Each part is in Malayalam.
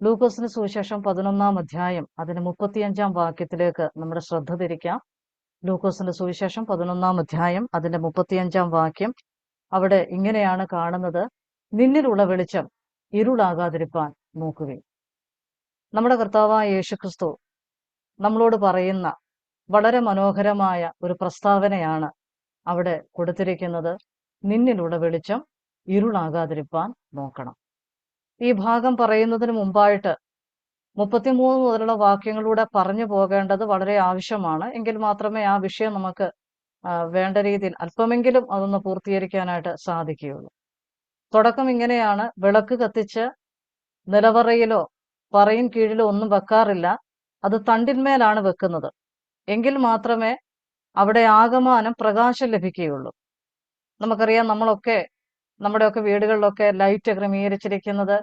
ലൂക്കോസിന് സുവിശേഷം 11-ാം അധ്യായം അതിന് 35-ാം വാക്യത്തിലേക്ക് നമ്മുടെ ശ്രദ്ധ തിരിക്കാം. ലൂക്കോസിന്റെ സുവിശേഷം 11-ാം അധ്യായം അതിന്റെ 35-ാം വാക്യം. അവിടെ ഇങ്ങനെയാണ് കാണുന്നത്: നിന്നിലുള്ള വെളിച്ചം ഇരുളാകാതിരിപ്പാൻ നോക്കുകയും. നമ്മുടെ കർത്താവായ യേശുക്രിസ്തു നമ്മളോട് പറയുന്ന വളരെ മനോഹരമായ ഒരു പ്രസ്താവനയാണ് അവിടെ കൊടുത്തിരിക്കുന്നത്. നിന്നിലുള്ള വെളിച്ചം ഇരുളാകാതിരിപ്പാൻ നോക്കണം. ഈ ഭാഗം പറയുന്നതിന് മുമ്പായിട്ട് 33 മുതലുള്ള വാക്യങ്ങളിലൂടെ പറഞ്ഞു പോകേണ്ടത് വളരെ ആവശ്യമാണ്. എങ്കിൽ മാത്രമേ ആ വിഷയം നമുക്ക് വേണ്ട രീതിയിൽ അല്പമെങ്കിലും അതൊന്ന് പൂർത്തീകരിക്കാനായിട്ട് സാധിക്കുകയുള്ളൂ. തുടക്കം ഇങ്ങനെയാണ്: വിളക്ക് കത്തിച്ച് നിലവറയിലോ പറയിൻ കീഴിലോ ഒന്നും വെക്കാറില്ല, അത് തണ്ടിന്മേലാണ് വെക്കുന്നത്. എങ്കിൽ മാത്രമേ അവിടെ ആകമാനം പ്രകാശം ലഭിക്കുകയുള്ളൂ. നമുക്കറിയാം, നമ്മുടെയൊക്കെ വീടുകളിലൊക്കെ ലൈറ്റ് ക്രമീകരിച്ചിരിക്കുന്നത്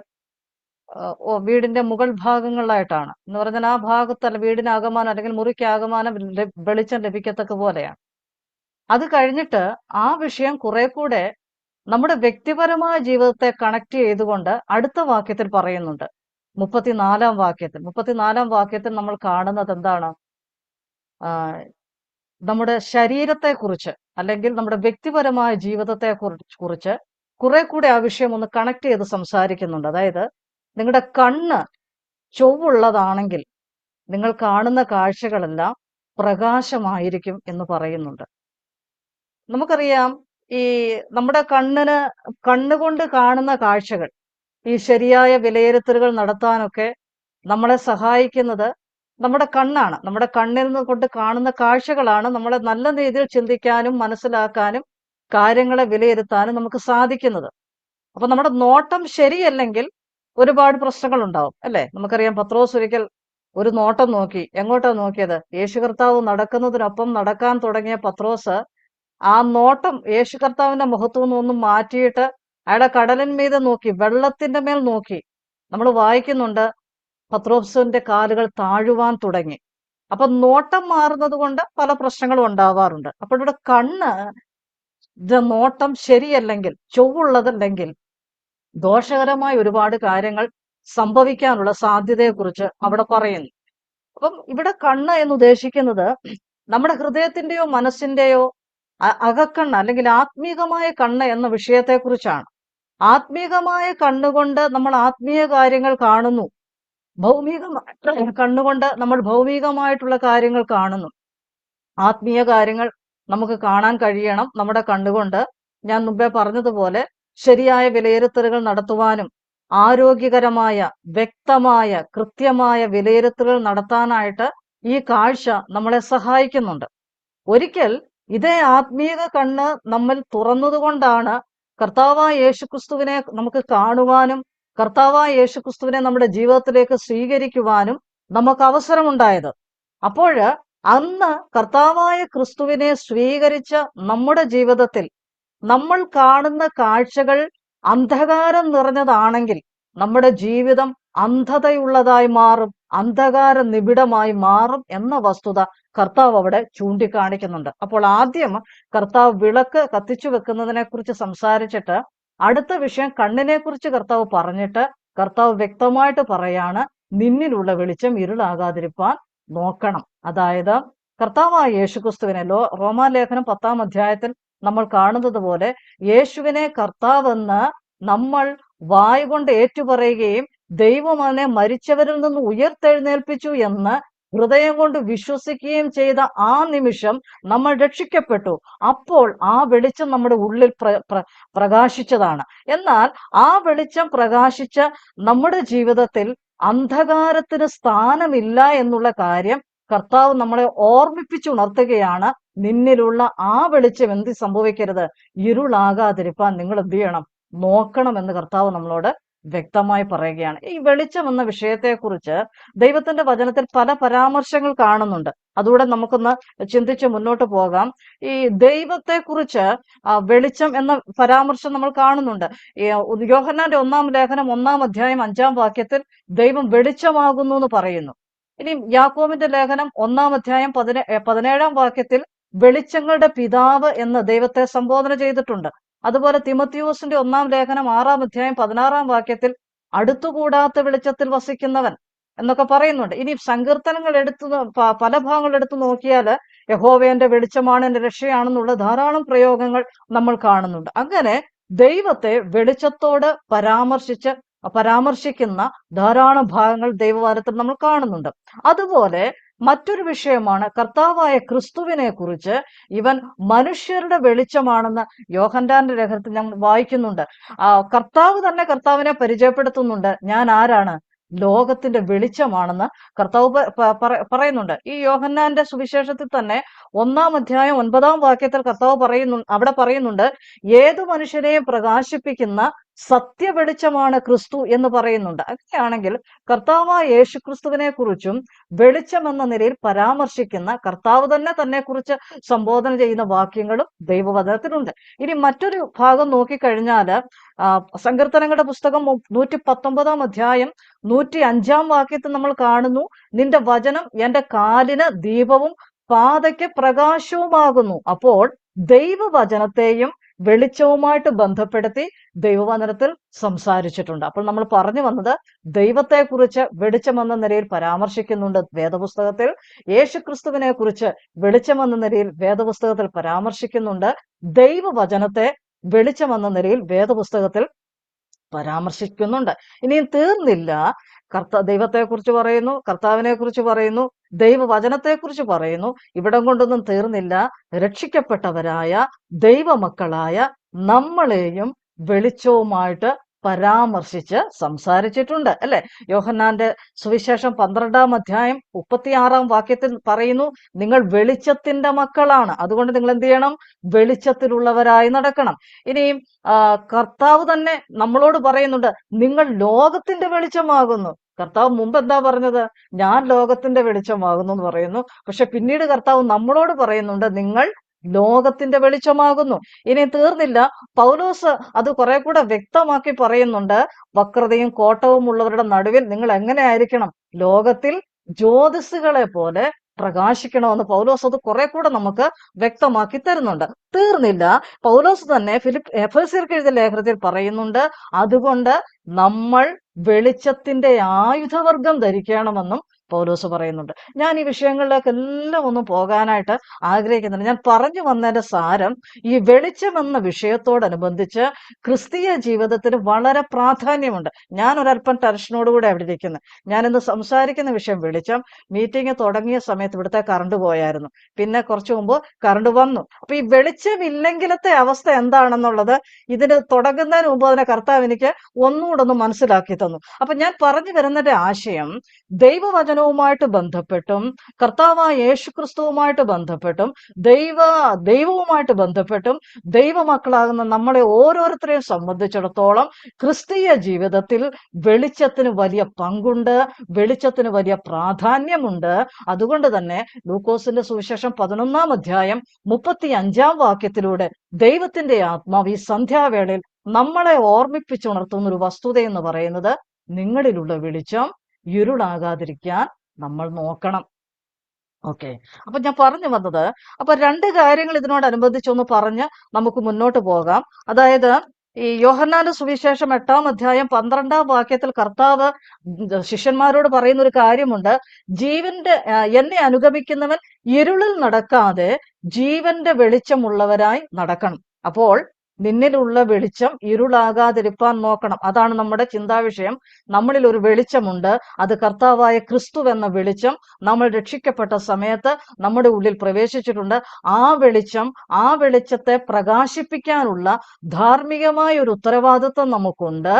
വീടിന്റെ മുകൾ ഭാഗങ്ങളിലായിട്ടാണ്. എന്ന് പറഞ്ഞാൽ ആ ഭാഗത്തല്ല വീടിന് ആകമാനം അല്ലെങ്കിൽ മുറിക്ക് ആകമാനം വെളിച്ചം ലഭിക്കത്തക്ക പോലെയാണ്. അത് കഴിഞ്ഞിട്ട് ആ വിഷയം കുറെ കൂടെ നമ്മുടെ വ്യക്തിപരമായ ജീവിതത്തെ കണക്ട് ചെയ്തുകൊണ്ട് അടുത്ത വാക്യത്തിൽ പറയുന്നുണ്ട്. 34-ാം വാക്യത്തിൽ നമ്മൾ കാണുന്നത് എന്താണ്? നമ്മുടെ ശരീരത്തെക്കുറിച്ച് അല്ലെങ്കിൽ നമ്മുടെ വ്യക്തിപരമായ ജീവിതത്തെ കുറിച്ച് കുറെ കൂടെ ആ വിഷയം ഒന്ന് കണക്ട് ചെയ്ത് സംസാരിക്കുന്നുണ്ട്. അതായത്, നിങ്ങളുടെ കണ്ണ് ചൊവ്വുള്ളതാണെങ്കിൽ നിങ്ങൾ കാണുന്ന കാഴ്ചകളെല്ലാം പ്രകാശമായിരിക്കും എന്ന് പറയുന്നുണ്ട്. നമുക്കറിയാം, ഈ നമ്മുടെ കണ്ണുകൊണ്ട് കാണുന്ന കാഴ്ചകൾ, ഈ ശരിയായ വിലയിരുത്തലുകൾ നടത്താനൊക്കെ നമ്മളെ സഹായിക്കുന്നത് നമ്മുടെ കണ്ണാണ്. നമ്മുടെ കണ്ണിൽ നിന്ന് കൊണ്ട് കാണുന്ന കാഴ്ചകളാണ് നമ്മളെ നല്ല രീതിയിൽ ചിന്തിക്കാനും മനസ്സിലാക്കാനും കാര്യങ്ങളെ വിലയിരുത്താനും നമുക്ക് സാധിക്കുന്നത്. അപ്പൊ നമ്മുടെ നോട്ടം ശരിയല്ലെങ്കിൽ ഒരുപാട് പ്രശ്നങ്ങൾ ഉണ്ടാവും, അല്ലെ? നമുക്കറിയാം, പത്രോസ് ഒരിക്കൽ ഒരു നോട്ടം നോക്കി. എങ്ങോട്ടാ നോക്കിയത്? യേശു കർത്താവ് നടക്കുന്നതിനൊപ്പം നടക്കാൻ തുടങ്ങിയ പത്രോസ് ആ നോട്ടം യേശു കർത്താവിന്റെ മുഖത്തു നിന്നൊന്നും മാറ്റിയിട്ട് അയാളെ കടലിന്മീതെ നോക്കി, വെള്ളത്തിന്റെ മേൽ നോക്കി. നമ്മൾ വായിക്കുന്നുണ്ട്, പത്രോസിന്റെ കാലുകൾ താഴുവാൻ തുടങ്ങി. അപ്പൊ നോട്ടം മാറുന്നത് കൊണ്ട് പല പ്രശ്നങ്ങളും ഉണ്ടാവാറുണ്ട്. അപ്പോൾ ഇവിടെ നോട്ടം ശരിയല്ലെങ്കിൽ, ചൊവ്വുള്ളതല്ലെങ്കിൽ ദോഷകരമായ ഒരുപാട് കാര്യങ്ങൾ സംഭവിക്കാനുള്ള സാധ്യതയെക്കുറിച്ച് അവിടെ പറയുന്നു. അപ്പം ഇവിടെ കണ്ണ് എന്ന് ഉദ്ദേശിക്കുന്നത് നമ്മുടെ ഹൃദയത്തിന്റെയോ മനസ്സിന്റെയോ അകക്കണ്ണ് അല്ലെങ്കിൽ ആത്മീകമായ കണ്ണ് എന്ന വിഷയത്തെക്കുറിച്ചാണ്. ആത്മീകമായ കണ്ണുകൊണ്ട് നമ്മൾ ആത്മീയ കാര്യങ്ങൾ കാണുന്നു, ഭൗമികമായ കണ്ണുകൊണ്ട് നമ്മൾ ഭൗമികമായിട്ടുള്ള കാര്യങ്ങൾ കാണുന്നു. ആത്മീയ കാര്യങ്ങൾ നമുക്ക് കാണാൻ കഴിയണം നമ്മുടെ കണ്ണുകൊണ്ട്. ഞാൻ മുമ്പേ പറഞ്ഞതുപോലെ ശരിയായ വിലയിരുത്തലുകൾ നടത്തുവാനും ആരോഗ്യകരമായ, വ്യക്തമായ, കൃത്യമായ വിലയിരുത്തലുകൾ നടത്താനായിട്ട് ഈ കാഴ്ച നമ്മളെ സഹായിക്കുന്നുണ്ട്. ഒരിക്കൽ ഇതേ ആത്മീയ കണ്ണ് നമ്മൾ തുറന്നതുകൊണ്ടാണ് കർത്താവായ യേശുക്രിസ്തുവിനെ നമുക്ക് കാണുവാനും കർത്താവായ യേശുക്രിസ്തുവിനെ നമ്മുടെ ജീവിതത്തിലേക്ക് സ്വീകരിക്കുവാനും നമുക്ക് അവസരമുണ്ടായത്. അപ്പോൾ അന്ന് കർത്താവായ ക്രിസ്തുവിനെ സ്വീകരിച്ച നമ്മുടെ ജീവിതത്തിൽ നമ്മൾ കാണുന്ന കാഴ്ചകൾ അന്ധകാരം നിറഞ്ഞതാണെങ്കിൽ നമ്മുടെ ജീവിതം അന്ധതയുള്ളതായി മാറും, അന്ധകാര നിബിഡമായി മാറും എന്ന വസ്തുത കർത്താവ് അവിടെ ചൂണ്ടിക്കാണിക്കുന്നുണ്ട്. അപ്പോൾ ആദ്യം കർത്താവ് വിളക്ക് കത്തിച്ചു വെക്കുന്നതിനെ കുറിച്ച് സംസാരിച്ചിട്ട് അടുത്ത വിഷയം കണ്ണിനെ കുറിച്ച് കർത്താവ് പറഞ്ഞിട്ട് കർത്താവ് വ്യക്തമായിട്ട് പറയാണ്, നിന്നിലുള്ള വെളിച്ചം ഇരുളാകാതിരിപ്പാൻ നോക്കണം. അതായത്, കർത്താവായ യേശുക്രിസ്തുവിനെ റോമാലേഖനം 10-ാം അധ്യായത്തിൽ നമ്മൾ കാണുന്നത് പോലെ യേശുവിനെ കർത്താവെന്ന് നമ്മൾ വായ കൊണ്ട് ഏറ്റുപറയുകയും ദൈവം അവനെ മരിച്ചവരിൽ നിന്ന് ഉയർത്തെഴുന്നേൽപ്പിച്ചു എന്ന് ഹൃദയം കൊണ്ട് വിശ്വസിക്കുകയും ചെയ്ത ആ നിമിഷം നമ്മൾ രക്ഷിക്കപ്പെട്ടു. അപ്പോൾ ആ വെളിച്ചം നമ്മുടെ ഉള്ളിൽ പ്രകാശിച്ചതാണ്. എന്നാൽ ആ വെളിച്ചം പ്രകാശിച്ച നമ്മുടെ ജീവിതത്തിൽ അന്ധകാരത്തിന് സ്ഥാനമില്ല എന്നുള്ള കാര്യം കർത്താവ് നമ്മളെ ഓർമ്മിപ്പിച്ചുണർത്തുകയാണ്. നിന്നിലുള്ള ആ വെളിച്ചം എന്ത് സംഭവിക്കരുത്? ഇരുളാകാതിരിപ്പാൻ നിങ്ങൾ എന്ത് ചെയ്യണം? നോക്കണമെന്ന് കർത്താവ് നമ്മളോട് വ്യക്തമായി പറയുകയാണ്. ഈ വെളിച്ചം എന്ന വിഷയത്തെക്കുറിച്ച് ദൈവത്തിന്റെ വചനത്തിൽ പല പരാമർശങ്ങൾ കാണുന്നുണ്ട്. അതുകൂടെ നമുക്കൊന്ന് ചിന്തിച്ച് മുന്നോട്ട് പോകാം. ഈ ദൈവത്തെക്കുറിച്ച് വെളിച്ചം എന്ന പരാമർശം നമ്മൾ കാണുന്നുണ്ട്. യോഹന്നാന്റെ 1-ാം ലേഖനം 1-ാം അധ്യായം 5-ാം വാക്യത്തിൽ ദൈവം വെളിച്ചമാകുന്നു എന്ന് പറയുന്നു. ഇനി യാക്കോബിന്റെ ലേഖനം 1-ാം അധ്യായം 17-ാം വാക്യത്തിൽ വെളിച്ചങ്ങളുടെ പിതാവ് എന്ന് ദൈവത്തെ സംബോധന ചെയ്തിട്ടുണ്ട്. അതുപോലെ തിമോത്തിയോസിന്റെ 1-ാം ലേഖനം 6-ാം അധ്യായം 16-ാം വാക്യത്തിൽ അടുത്തുകൂടാത്ത വെളിച്ചത്തിൽ വസിക്കുന്നവൻ എന്നൊക്കെ പറയുന്നുണ്ട്. ഇനി സങ്കീർത്തനങ്ങൾ പല ഭാഗങ്ങൾ എടുത്തു നോക്കിയാൽ യഹോവ വെളിച്ചമാണ്, എന്റെ രക്ഷയാണെന്നുള്ള ധാരാളം പ്രയോഗങ്ങൾ നമ്മൾ കാണുന്നുണ്ട്. അങ്ങനെ ദൈവത്തെ വെളിച്ചത്തോട് പരാമർശിക്കുന്ന ധാരാളം ഭാഗങ്ങൾ ദൈവവചനത്തിൽ നമ്മൾ കാണുന്നുണ്ട്. അതുപോലെ മറ്റൊരു വിഷയമാണ് കർത്താവായ ക്രിസ്തുവിനെ കുറിച്ച് ഇവൻ മനുഷ്യരുടെ വെളിച്ചമാണെന്ന് യോഹന്നാന്റെ ലേഖനത്തിൽ ഞങ്ങൾ വായിക്കുന്നുണ്ട്. കർത്താവ് തന്നെ കർത്താവിനെ പരിചയപ്പെടുത്തുന്നുണ്ട്. ഞാൻ ആരാണ്? ലോകത്തിന്റെ വെളിച്ചമാണെന്ന് കർത്താവ് പറയുന്നുണ്ട്. ഈ യോഹന്നാന്റെ സുവിശേഷത്തിൽ തന്നെ 1-ാം അധ്യായം 9-ാം വാക്യത്തിൽ കർത്താവ് അവിടെ പറയുന്നുണ്ട്, ഏതു മനുഷ്യനെയും പ്രകാശിപ്പിക്കുന്ന സത്യവെളിച്ചമാണ് ക്രിസ്തു എന്ന് പറയുന്നുണ്ട്. അങ്ങനെയാണെങ്കിൽ കർത്താവായ യേശു ക്രിസ്തുവിനെ കുറിച്ചും വെളിച്ചം എന്ന നിലയിൽ പരാമർശിക്കുന്ന കർത്താവ് തന്നെ കുറിച്ച് സംബോധന ചെയ്യുന്ന വാക്യങ്ങളും ദൈവവചനത്തിലുണ്ട്. ഇനി മറ്റൊരു ഭാഗം നോക്കിക്കഴിഞ്ഞാൽ സങ്കീർത്തനങ്ങളുടെ പുസ്തകം 119-ാം അധ്യായം 105-ാം വാക്യത്തിൽ നമ്മൾ കാണുന്നു, നിന്റെ വചനം എന്റെ കാലിന് ദീപവും പാതയ്ക്ക് പ്രകാശവുമാകുന്നു. അപ്പോൾ ദൈവവചനത്തെയും വെളിച്ചവുമായിട്ട് ബന്ധപ്പെടുത്തി ദൈവവചനത്തിൽ സംസാരിച്ചിട്ടുണ്ട്. അപ്പോൾ നമ്മൾ പറഞ്ഞു വന്നത് ദൈവത്തെക്കുറിച്ച് വെളിച്ചമെന്ന നിലയിൽ പരാമർശിക്കുന്നുണ്ട് വേദപുസ്തകത്തിൽ, യേശുക്രിസ്തുവിനെ കുറിച്ച് വെളിച്ചമെന്ന നിലയിൽ വേദപുസ്തകത്തിൽ പരാമർശിക്കുന്നുണ്ട്, ദൈവവചനത്തെ വെളിച്ചമെന്ന നിലയിൽ വേദപുസ്തകത്തിൽ പരാമർശിക്കുന്നുണ്ട്. ഇനിയും തീർന്നില്ല. ദൈവത്തെക്കുറിച്ച് പറയുന്നു, കർത്താവിനെ കുറിച്ച് പറയുന്നു, ദൈവവചനത്തെക്കുറിച്ച് പറയുന്നു. ഇവിടം കൊണ്ടൊന്നും തീർന്നില്ല. രക്ഷിക്കപ്പെട്ടവരായ ദൈവമക്കളായ നമ്മളെയും വെളിച്ചവുമായിട്ട് പരാമർശിച്ച് സംസാരിച്ചിട്ടുണ്ട്, അല്ലെ? യോഹന്നാന്റെ സുവിശേഷം 12-ാം അധ്യായം 36-ാം വാക്യത്തിൽ പറയുന്നു, നിങ്ങൾ വെളിച്ചത്തിന്റെ മക്കളാണ്, അതുകൊണ്ട് നിങ്ങൾ എന്ത് ചെയ്യണം? വെളിച്ചത്തിലുള്ളവരായി നടക്കണം. ഇനിയും കർത്താവ് തന്നെ നമ്മളോട് പറയുന്നുണ്ട്, നിങ്ങൾ ലോകത്തിന്റെ വെളിച്ചമാകുന്നു. കർത്താവ് മുമ്പ് എന്താ പറഞ്ഞത്? ഞാൻ ലോകത്തിന്റെ വെളിച്ചമാകുന്നു എന്ന് പറയുന്നു. പക്ഷെ പിന്നീട് കർത്താവ് നമ്മളോട് പറയുന്നുണ്ട്, നിങ്ങൾ ലോകത്തിന്റെ വെളിച്ചമാകുന്നു. ഇനി തീർന്നില്ല. പൗലോസ് അത് കുറെ കൂടെ വ്യക്തമാക്കി പറയുന്നുണ്ട്, വക്രതയും കോട്ടവും ഉള്ളവരുടെ നടുവിൽ നിങ്ങൾ എങ്ങനെ ആയിരിക്കണം? ലോകത്തിൽ ജ്യോതിസുകളെ പോലെ പ്രകാശിക്കണമെന്ന് പൗലോസ് അത് കുറെ കൂടെ നമുക്ക് വ്യക്തമാക്കി തരുന്നുണ്ട്. തീർന്നില്ല. പൗലോസ് തന്നെ എഫെസ്യർക്ക് എഴുതിയ ലേഖനത്തിൽ പറയുന്നുണ്ട്, അതുകൊണ്ട് നമ്മൾ വെളിച്ചത്തിന്റെ ആയുധവർഗം ധരിക്കണമെന്നും പൗലോസ് പറയുന്നുണ്ട്. ഞാൻ ഈ വിഷയങ്ങളിലേക്ക് എല്ലാം ഒന്നും പോകാനായിട്ട് ആഗ്രഹിക്കുന്നുണ്ട്. ഞാൻ പറഞ്ഞു വന്നതിന്റെ സാരം, ഈ വെളിച്ചം എന്ന വിഷയത്തോടനുബന്ധിച്ച് ക്രിസ്തീയ ജീവിതത്തിന് വളരെ പ്രാധാന്യമുണ്ട്. ഞാൻ ഒരല്പം ടെൻഷനോടുകൂടെ അവിടെ ഇരിക്കുന്നത്. ഞാൻ ഇന്ന് സംസാരിക്കുന്ന വിഷയം വെളിച്ചം. മീറ്റിംഗ് തുടങ്ങിയ സമയത്ത് ഇവിടുത്തെ കറണ്ട് പോയായിരുന്നു, പിന്നെ കുറച്ചു മുമ്പ് കറണ്ട് വന്നു. അപ്പൊ ഈ വെളിച്ചമില്ലെങ്കിലത്തെ അവസ്ഥ എന്താണെന്നുള്ളത് ഇതിന് തുടങ്ങുന്നതിന് മുമ്പ് അതിനെ കർത്താവ് എനിക്ക് ഒന്നുകൂടെ ഒന്ന് മനസ്സിലാക്കി തന്നു. അപ്പൊ ഞാൻ പറഞ്ഞു വരുന്നതിന്റെ ആശയം, ദൈവവചനവുമായിട്ട് ബന്ധപ്പെട്ടും കർത്താവായ യേശുക്രിസ്തുവുമായിട്ട് ബന്ധപ്പെട്ടും ദൈവവുമായിട്ട് ബന്ധപ്പെട്ടും ദൈവമക്കളാകുന്ന നമ്മളെ ഓരോരുത്തരെയും സംബന്ധിച്ചിടത്തോളം ക്രിസ്തീയ ജീവിതത്തിൽ വെളിച്ചത്തിന് വലിയ പങ്കുണ്ട്, വെളിച്ചത്തിന് വലിയ പ്രാധാന്യമുണ്ട്. അതുകൊണ്ട് തന്നെ ലൂക്കോസിന്റെ സുവിശേഷം 11-ാം അധ്യായം 35-ാം വാക്യത്തിലൂടെ ദൈവത്തിന്റെ ആത്മാവ് ഈ സന്ധ്യാവേളയിൽ നമ്മളെ ഓർമ്മിപ്പിച്ചുണർത്തുന്ന ഒരു വസ്തുത എന്ന് പറയുന്നത്, നിങ്ങളിലുള്ള വെളിച്ചം ഇരുളാകാതിരിക്കാൻ നമ്മൾ നോക്കണം. ഓക്കെ, അപ്പൊ ഞാൻ പറഞ്ഞു വന്നത്, അപ്പൊ രണ്ട് കാര്യങ്ങൾ ഇതിനോടനുബന്ധിച്ചൊന്ന് പറഞ്ഞ് നമുക്ക് മുന്നോട്ട് പോകാം. അതായത് ഈ യോഹന്നാന്റെ സുവിശേഷം 8-ാം അധ്യായം 12-ാം വാക്യത്തിൽ കർത്താവ് ശിഷ്യന്മാരോട് പറയുന്ന ഒരു കാര്യമുണ്ട്, എന്നെ അനുഗമിക്കുന്നവൻ ഇരുളിൽ നടക്കാതെ ജീവന്റെ വെളിച്ചമുള്ളവരായി നടക്കണം. അപ്പോൾ നിന്നിലുള്ള വെളിച്ചം ഇരുളാകാതിരിപ്പാൻ നോക്കണം. അതാണ് നമ്മുടെ ചിന്താവിഷയം. നമ്മളിൽ ഒരു വെളിച്ചമുണ്ട്, അത് കർത്താവായ ക്രിസ്തു എന്ന വെളിച്ചം നമ്മൾ രക്ഷിക്കപ്പെട്ട സമയത്ത് നമ്മുടെ ഉള്ളിൽ പ്രവേശിച്ചിട്ടുണ്ട്. ആ വെളിച്ചത്തെ പ്രകാശിപ്പിക്കാനുള്ള ധാർമ്മികമായ ഒരു ഉത്തരവാദിത്വം നമുക്കുണ്ട്.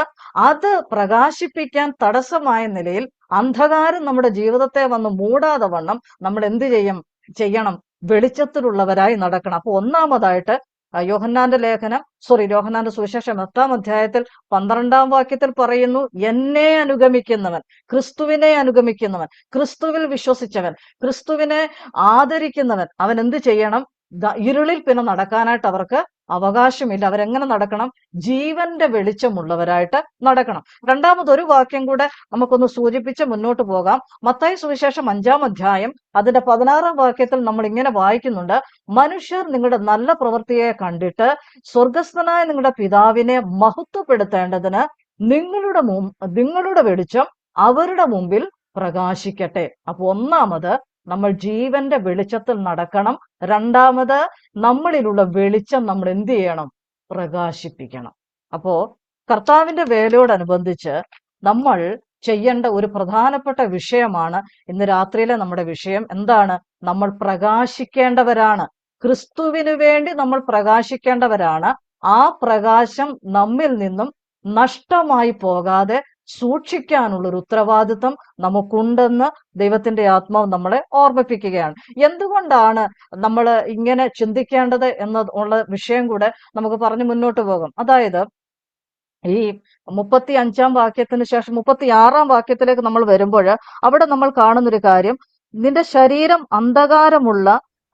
അത് പ്രകാശിപ്പിക്കാൻ തടസ്സമായ നിലയിൽ അന്ധകാരം നമ്മുടെ ജീവിതത്തെ വന്ന് മൂടാതെ വണ്ണം നമ്മൾ എന്ത് ചെയ്യണം? വെളിച്ചത്തിലുള്ളവരായി നടക്കണം. അപ്പൊ ഒന്നാമതായിട്ട് യോഹന്നാന്റെ സുവിശേഷം 8-ാം അധ്യായത്തിൽ 12-ാം വാക്യത്തിൽ പറയുന്നു, എന്നെ അനുഗമിക്കുന്നവൻ, ക്രിസ്തുവിനെ അനുഗമിക്കുന്നവൻ, ക്രിസ്തുവിൽ വിശ്വസിച്ചവൻ, ക്രിസ്തുവിനെ ആദരിക്കുന്നവൻ, അവൻ എന്ത് ചെയ്യണം? ഇരുളിൽ പിന്നെ നടക്കാനായിട്ട് അവർക്ക് അവകാശമില്ല. അവരെങ്ങനെ നടക്കണം? ജീവന്റെ വെളിച്ചമുള്ളവരായിട്ട് നടക്കണം. രണ്ടാമതൊരു വാക്യം കൂടെ നമുക്കൊന്ന് സൂചിപ്പിച്ച് മുന്നോട്ട് പോകാം. മത്തായി സുവിശേഷം 5-ാം അധ്യായം അതിന്റെ 16-ാം വാക്യത്തിൽ നമ്മൾ ഇങ്ങനെ വായിക്കുന്നുണ്ട്, മനുഷ്യർ നിങ്ങളുടെ നല്ല പ്രവൃത്തിയെ കണ്ടിട്ട് സ്വർഗസ്ഥനായ നിങ്ങളുടെ പിതാവിനെ മഹത്വപ്പെടുത്തേണ്ടതിന് നിങ്ങളുടെ വെളിച്ചം അവരുടെ മുമ്പിൽ പ്രകാശിക്കട്ടെ. അപ്പൊ ഒന്നാമത് നമ്മൾ ജീവന്റെ വെളിച്ചത്തിൽ നടക്കണം. രണ്ടാമത് നമ്മളിലുള്ള വെളിച്ചം നമ്മൾ എന്ത് ചെയ്യണം? പ്രകാശിപ്പിക്കണം. അപ്പോ കർത്താവിന്റെ വേലയോടനുബന്ധിച്ച് നമ്മൾ ചെയ്യേണ്ട ഒരു പ്രധാനപ്പെട്ട വിഷയമാണ് ഇന്ന് രാത്രിയിലെ നമ്മുടെ വിഷയം. എന്താണ്? നമ്മൾ പ്രകാശിക്കേണ്ടവരാണ്. ക്രിസ്തുവിനു വേണ്ടി നമ്മൾ പ്രകാശിക്കേണ്ടവരാണ്. ആ പ്രകാശം നമ്മിൽ നിന്നും നഷ്ടമായി പോകാതെ സൂക്ഷിക്കാനുള്ള ഒരു ഉത്തരവാദിത്വം നമുക്കുണ്ടെന്ന് ദൈവത്തിന്റെ ആത്മാവ് നമ്മളെ ഓർമ്മിപ്പിക്കുകയാണ്. എന്തുകൊണ്ടാണ് നമ്മൾ ഇങ്ങനെ ചിന്തിക്കേണ്ടത് എന്നുള്ള വിഷയം കൂടെ നമുക്ക് പറഞ്ഞു മുന്നോട്ട് പോകും. അതായത് ഈ 35-ാം വാക്യത്തിന് ശേഷം 36-ാം വാക്യത്തിലേക്ക് നമ്മൾ വരുമ്പോൾ അവിടെ നമ്മൾ കാണുന്നൊരു കാര്യം, നിന്റെ ശരീരം അന്ധകാരമുള്ള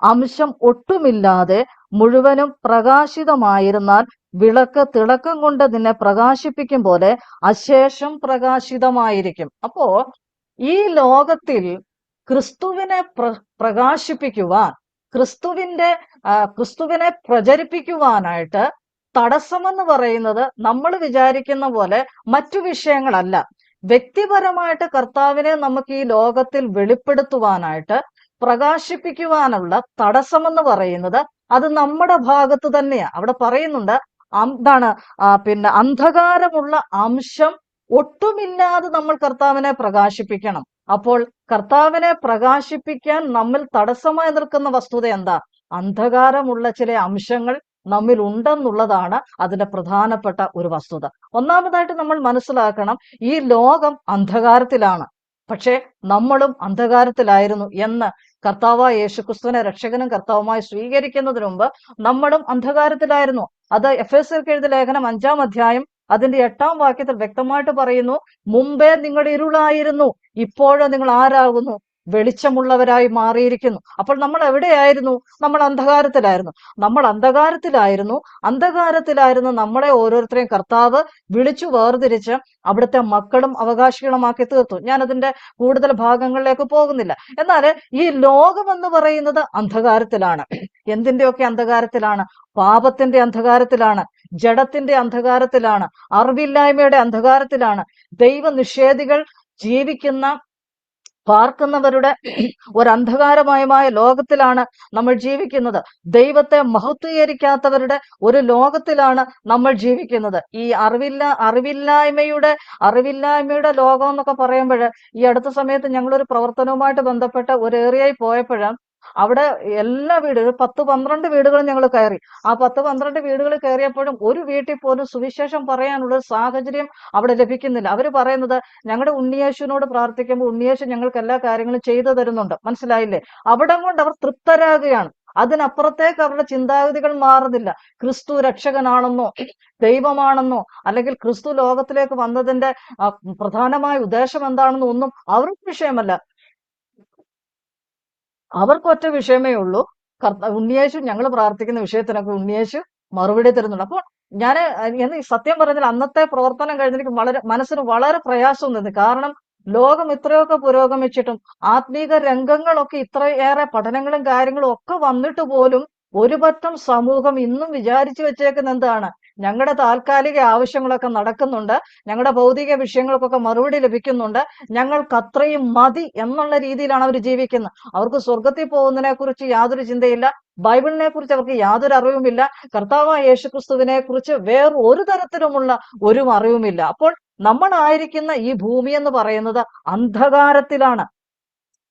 അംശം ഒട്ടുമില്ലാതെ മുഴുവനും പ്രകാശിതമായിരുന്നാൽ വിളക്ക് തിളക്കം കൊണ്ട് നിന്നെ പ്രകാശിപ്പിക്കും പോലെ അശേഷം പ്രകാശിതമായിരിക്കും. അപ്പോ ഈ ലോകത്തിൽ ക്രിസ്തുവിനെ പ്രകാശിപ്പിക്കുവാൻ, ക്രിസ്തുവിനെ പ്രചരിപ്പിക്കുവാനായിട്ട് തടസ്സമെന്ന് പറയുന്നത് നമ്മൾ വിചാരിക്കുന്ന പോലെ മറ്റു വിഷയങ്ങളല്ല. വ്യക്തിപരമായിട്ട് കർത്താവിനെ നമുക്ക് ഈ ലോകത്തിൽ വെളിപ്പെടുത്തുവാനായിട്ട്, പ്രകാശിപ്പിക്കുവാനുള്ള തടസ്സമെന്ന് പറയുന്നത് അത് നമ്മുടെ ഭാഗത്ത് തന്നെയാണ്. അവിടെ പറയുന്നുണ്ട്, എന്താണ്, അന്ധകാരമുള്ള അംശം ഒട്ടുമില്ലാതെ നമ്മൾ കർത്താവിനെ പ്രകാശിപ്പിക്കണം. അപ്പോൾ കർത്താവിനെ പ്രകാശിപ്പിക്കാൻ നമ്മിൽ തടസ്സമായി നിൽക്കുന്ന വസ്തുത എന്താ? അന്ധകാരമുള്ള ചില അംശങ്ങൾ നമ്മിൽ ഉണ്ടെന്നുള്ളതാണ് അതിന്റെ പ്രധാനപ്പെട്ട ഒരു വസ്തുത. ഒന്നാമതായിട്ട് നമ്മൾ മനസ്സിലാക്കണം, ഈ ലോകം അന്ധകാരത്തിലാണ്, പക്ഷെ നമ്മളും അന്ധകാരത്തിലായിരുന്നു എന്ന് കർത്താവായ യേശുക്രിസ്തുവിനെ രക്ഷകനും കർത്താവുമായി സ്വീകരിക്കുന്നതിന് മുമ്പ് നമ്മളും അന്ധകാരത്തിലായിരുന്നു. അത് എഫേസ്യർക്ക് എഴുതിയ ലേഖനം 5-ാം അധ്യായം അതിന്റെ 8-ാം വാക്യത്തിൽ വ്യക്തമായിട്ട് പറയുന്നു, മുമ്പേ നിങ്ങൾ ഇരുളായിരുന്നു, ഇപ്പോഴും നിങ്ങൾ ആരാകുന്നു? വെളിച്ചമുള്ളവരായി മാറിയിരിക്കുന്നു. അപ്പോൾ നമ്മൾ എവിടെയായിരുന്നു? നമ്മൾ അന്ധകാരത്തിലായിരുന്നു. അന്ധകാരത്തിലായിരുന്നു നമ്മളെ ഓരോരുത്തരെയും കർത്താവ് വിളിച്ചു വേർതിരിച്ച് അവിടുത്തെ മക്കളും അവകാശികളുമാക്കി തീർത്തു. ഞാൻ അതിന്റെ കൂടുതൽ ഭാഗങ്ങളിലേക്ക് പോകുന്നില്ല. എന്നാൽ ഈ ലോകം എന്ന് പറയുന്നത് അന്ധകാരത്തിലാണ്. എന്തിന്റെയൊക്കെ അന്ധകാരത്തിലാണ്? പാപത്തിന്റെ അന്ധകാരത്തിലാണ്, ജഡത്തിന്റെ അന്ധകാരത്തിലാണ്, അറിവില്ലായ്മയുടെ അന്ധകാരത്തിലാണ്. ദൈവനിഷേധികൾ ജീവിക്കുന്ന, പാർക്കുന്നവരുടെ ഒരു അന്ധകാരമയമായ ലോകത്തിലാണ് നമ്മൾ ജീവിക്കുന്നത്. ദൈവത്തെ മഹത്വീകരിക്കാത്തവരുടെ ഒരു ലോകത്തിലാണ് നമ്മൾ ജീവിക്കുന്നത്. ഈ അറിവില്ലായ്മയുടെ ലോകം എന്നൊക്കെ പറയുമ്പോൾ, ഈ അടുത്ത സമയത്ത് ഞങ്ങളൊരു പ്രവർത്തനവുമായിട്ട് ബന്ധപ്പെട്ട ഒരു ഏരിയയിൽ പോയപ്പോഴാണ് അവിടെ എല്ലാ വീടുകളും 10-12 വീടുകളും ഞങ്ങൾ കയറി. ആ 10-12 വീടുകൾ കയറിയപ്പോഴും ഒരു വീട്ടിൽ പോലും സുവിശേഷം പറയാനുള്ള ഒരു സാഹചര്യം അവിടെ ലഭിക്കുന്നില്ല. അവർ പറയുന്നത്, ഞങ്ങളുടെ ഉണ്ണിയേശുവിനോട് പ്രാർത്ഥിക്കുമ്പോൾ ഉണ്ണിയേശു ഞങ്ങൾക്ക് എല്ലാ കാര്യങ്ങളും ചെയ്തു തരുന്നുണ്ട്. മനസ്സിലായില്ലേ? അവിടം കൊണ്ട് അവർ തൃപ്തരാകുകയാണ്. അതിനപ്പുറത്തേക്ക് അവരുടെ ചിന്താഗതികൾ മാറുന്നില്ല. ക്രിസ്തു രക്ഷകനാണെന്നോ ദൈവമാണെന്നോ അല്ലെങ്കിൽ ക്രിസ്തു ലോകത്തിലേക്ക് വന്നതിന്റെ പ്രധാനമായ ഉദ്ദേശം എന്താണെന്നോ ഒന്നും അവർക്ക് വിഷയമല്ല. അവർക്കൊറ്റ വിഷയമേ ഉള്ളൂ, ഉണ്ണിയേശു ഞങ്ങൾ പ്രാർത്ഥിക്കുന്ന വിഷയത്തിനൊക്കെ ഉണ്ണിയേശു മറുപടി തരുന്നുണ്ട്. അപ്പോൾ ഞാൻ സത്യം പറഞ്ഞാൽ അന്നത്തെ പ്രവർത്തനം കഴിഞ്ഞെനിക്ക് മനസ്സിന് വളരെ പ്രയാസം തോന്നി. കാരണം ലോകം ഇത്രയൊക്കെ പുരോഗമിച്ചിട്ടും ആത്മീക രംഗങ്ങളൊക്കെ ഇത്രയേറെ പഠനങ്ങളും കാര്യങ്ങളും ഒക്കെ വന്നിട്ട് പോലും ഒരു പറ്റം സമൂഹം ഇന്നും വിചാരിച്ചു വെച്ചേക്കുന്ന എന്താണ്? ഞങ്ങളുടെ താൽക്കാലിക ആവശ്യങ്ങളൊക്കെ നടക്കുന്നുണ്ട്, ഞങ്ങളുടെ ഭൗതിക വിഷയങ്ങൾക്കൊക്കെ മറുപടി ലഭിക്കുന്നുണ്ട്, ഞങ്ങൾക്ക് അത്രയും മതി എന്നുള്ള രീതിയിലാണ് അവർ ജീവിക്കുന്നത്. അവർക്ക് സ്വർഗത്തിൽ പോകുന്നതിനെ കുറിച്ച് യാതൊരു ചിന്തയില്ല, ബൈബിളിനെ കുറിച്ച് അവർക്ക് യാതൊരു അറിവുമില്ല, കർത്താവായ യേശുക്രിസ്തുവിനെ കുറിച്ച് വേറെ ഒരു തരത്തിലുമുള്ള ഒരു അറിവുമില്ല. അപ്പോൾ നമ്മളായിരിക്കുന്ന ഈ ഭൂമി എന്ന് പറയുന്നത് അന്ധകാരത്തിലാണ്.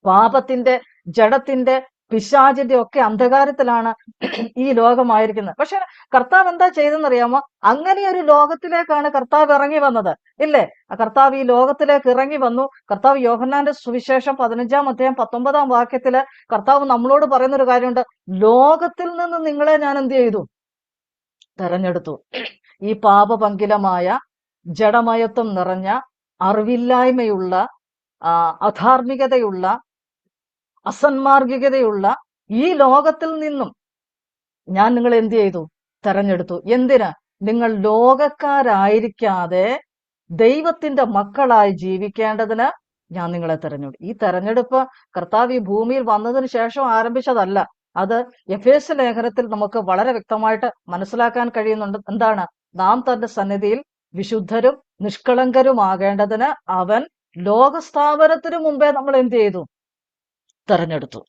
പാപത്തിന്റെ, ജഡത്തിന്റെ, പിശാചിന്റെ ഒക്കെ അന്ധകാരത്തിലാണ് ഈ ലോകമായിരിക്കുന്നത്. പക്ഷെ കർത്താവ് എന്താ ചെയ്തെന്നറിയാമോ? അങ്ങനെ ഒരു ലോകത്തിലേക്കാണ് കർത്താവ് ഇറങ്ങി വന്നത്, ഇല്ലേ? കർത്താവ് ഈ ലോകത്തിലേക്ക് ഇറങ്ങി വന്നു. കർത്താവ് യോഹന്നാന്റെ സുവിശേഷം 15-ാം അധ്യായം 19-ാം വാക്യത്തില് കർത്താവ് നമ്മളോട് പറയുന്നൊരു കാര്യമുണ്ട്, ലോകത്തിൽ നിന്ന് നിങ്ങളെ ഞാൻ എന്ത് ചെയ്തു? തെരഞ്ഞെടുത്തു. ഈ പാപപങ്കിലമായ, ജഡമയത്വം നിറഞ്ഞ, അറിവില്ലായ്മയുള്ള, അധാർമികതയുള്ള, അസന്മാർഗികതയുള്ള ഈ ലോകത്തിൽ നിന്നും ഞാൻ നിങ്ങളെ എന്ത് ചെയ്തു? തെരഞ്ഞെടുത്തു. എന്തിന്? നിങ്ങൾ ലോകക്കാരായിരിക്കാതെ ദൈവത്തിന്റെ മക്കളായി ജീവിക്കേണ്ടതിന് ഞാൻ നിങ്ങളെ തെരഞ്ഞെടുത്തു. ഈ തെരഞ്ഞെടുപ്പ് കർത്താവ് ഈ ഭൂമിയിൽ വന്നതിന് ശേഷം ആരംഭിച്ചതല്ല. അത് എഫേസ്യ ലേഖനത്തിൽ നമുക്ക് വളരെ വ്യക്തമായിട്ട് മനസ്സിലാക്കാൻ കഴിയുന്നുണ്ട്. എന്താണ്? നാം തന്റെ സന്നിധിയിൽ വിശുദ്ധരും നിഷ്കളങ്കരുമാകേണ്ടതിന് അവൻ ലോകസ്ഥാപനത്തിനു മുമ്പേ നമ്മൾ എന്ത് ചെയ്തു? തെരഞ്ഞെടുത്തു.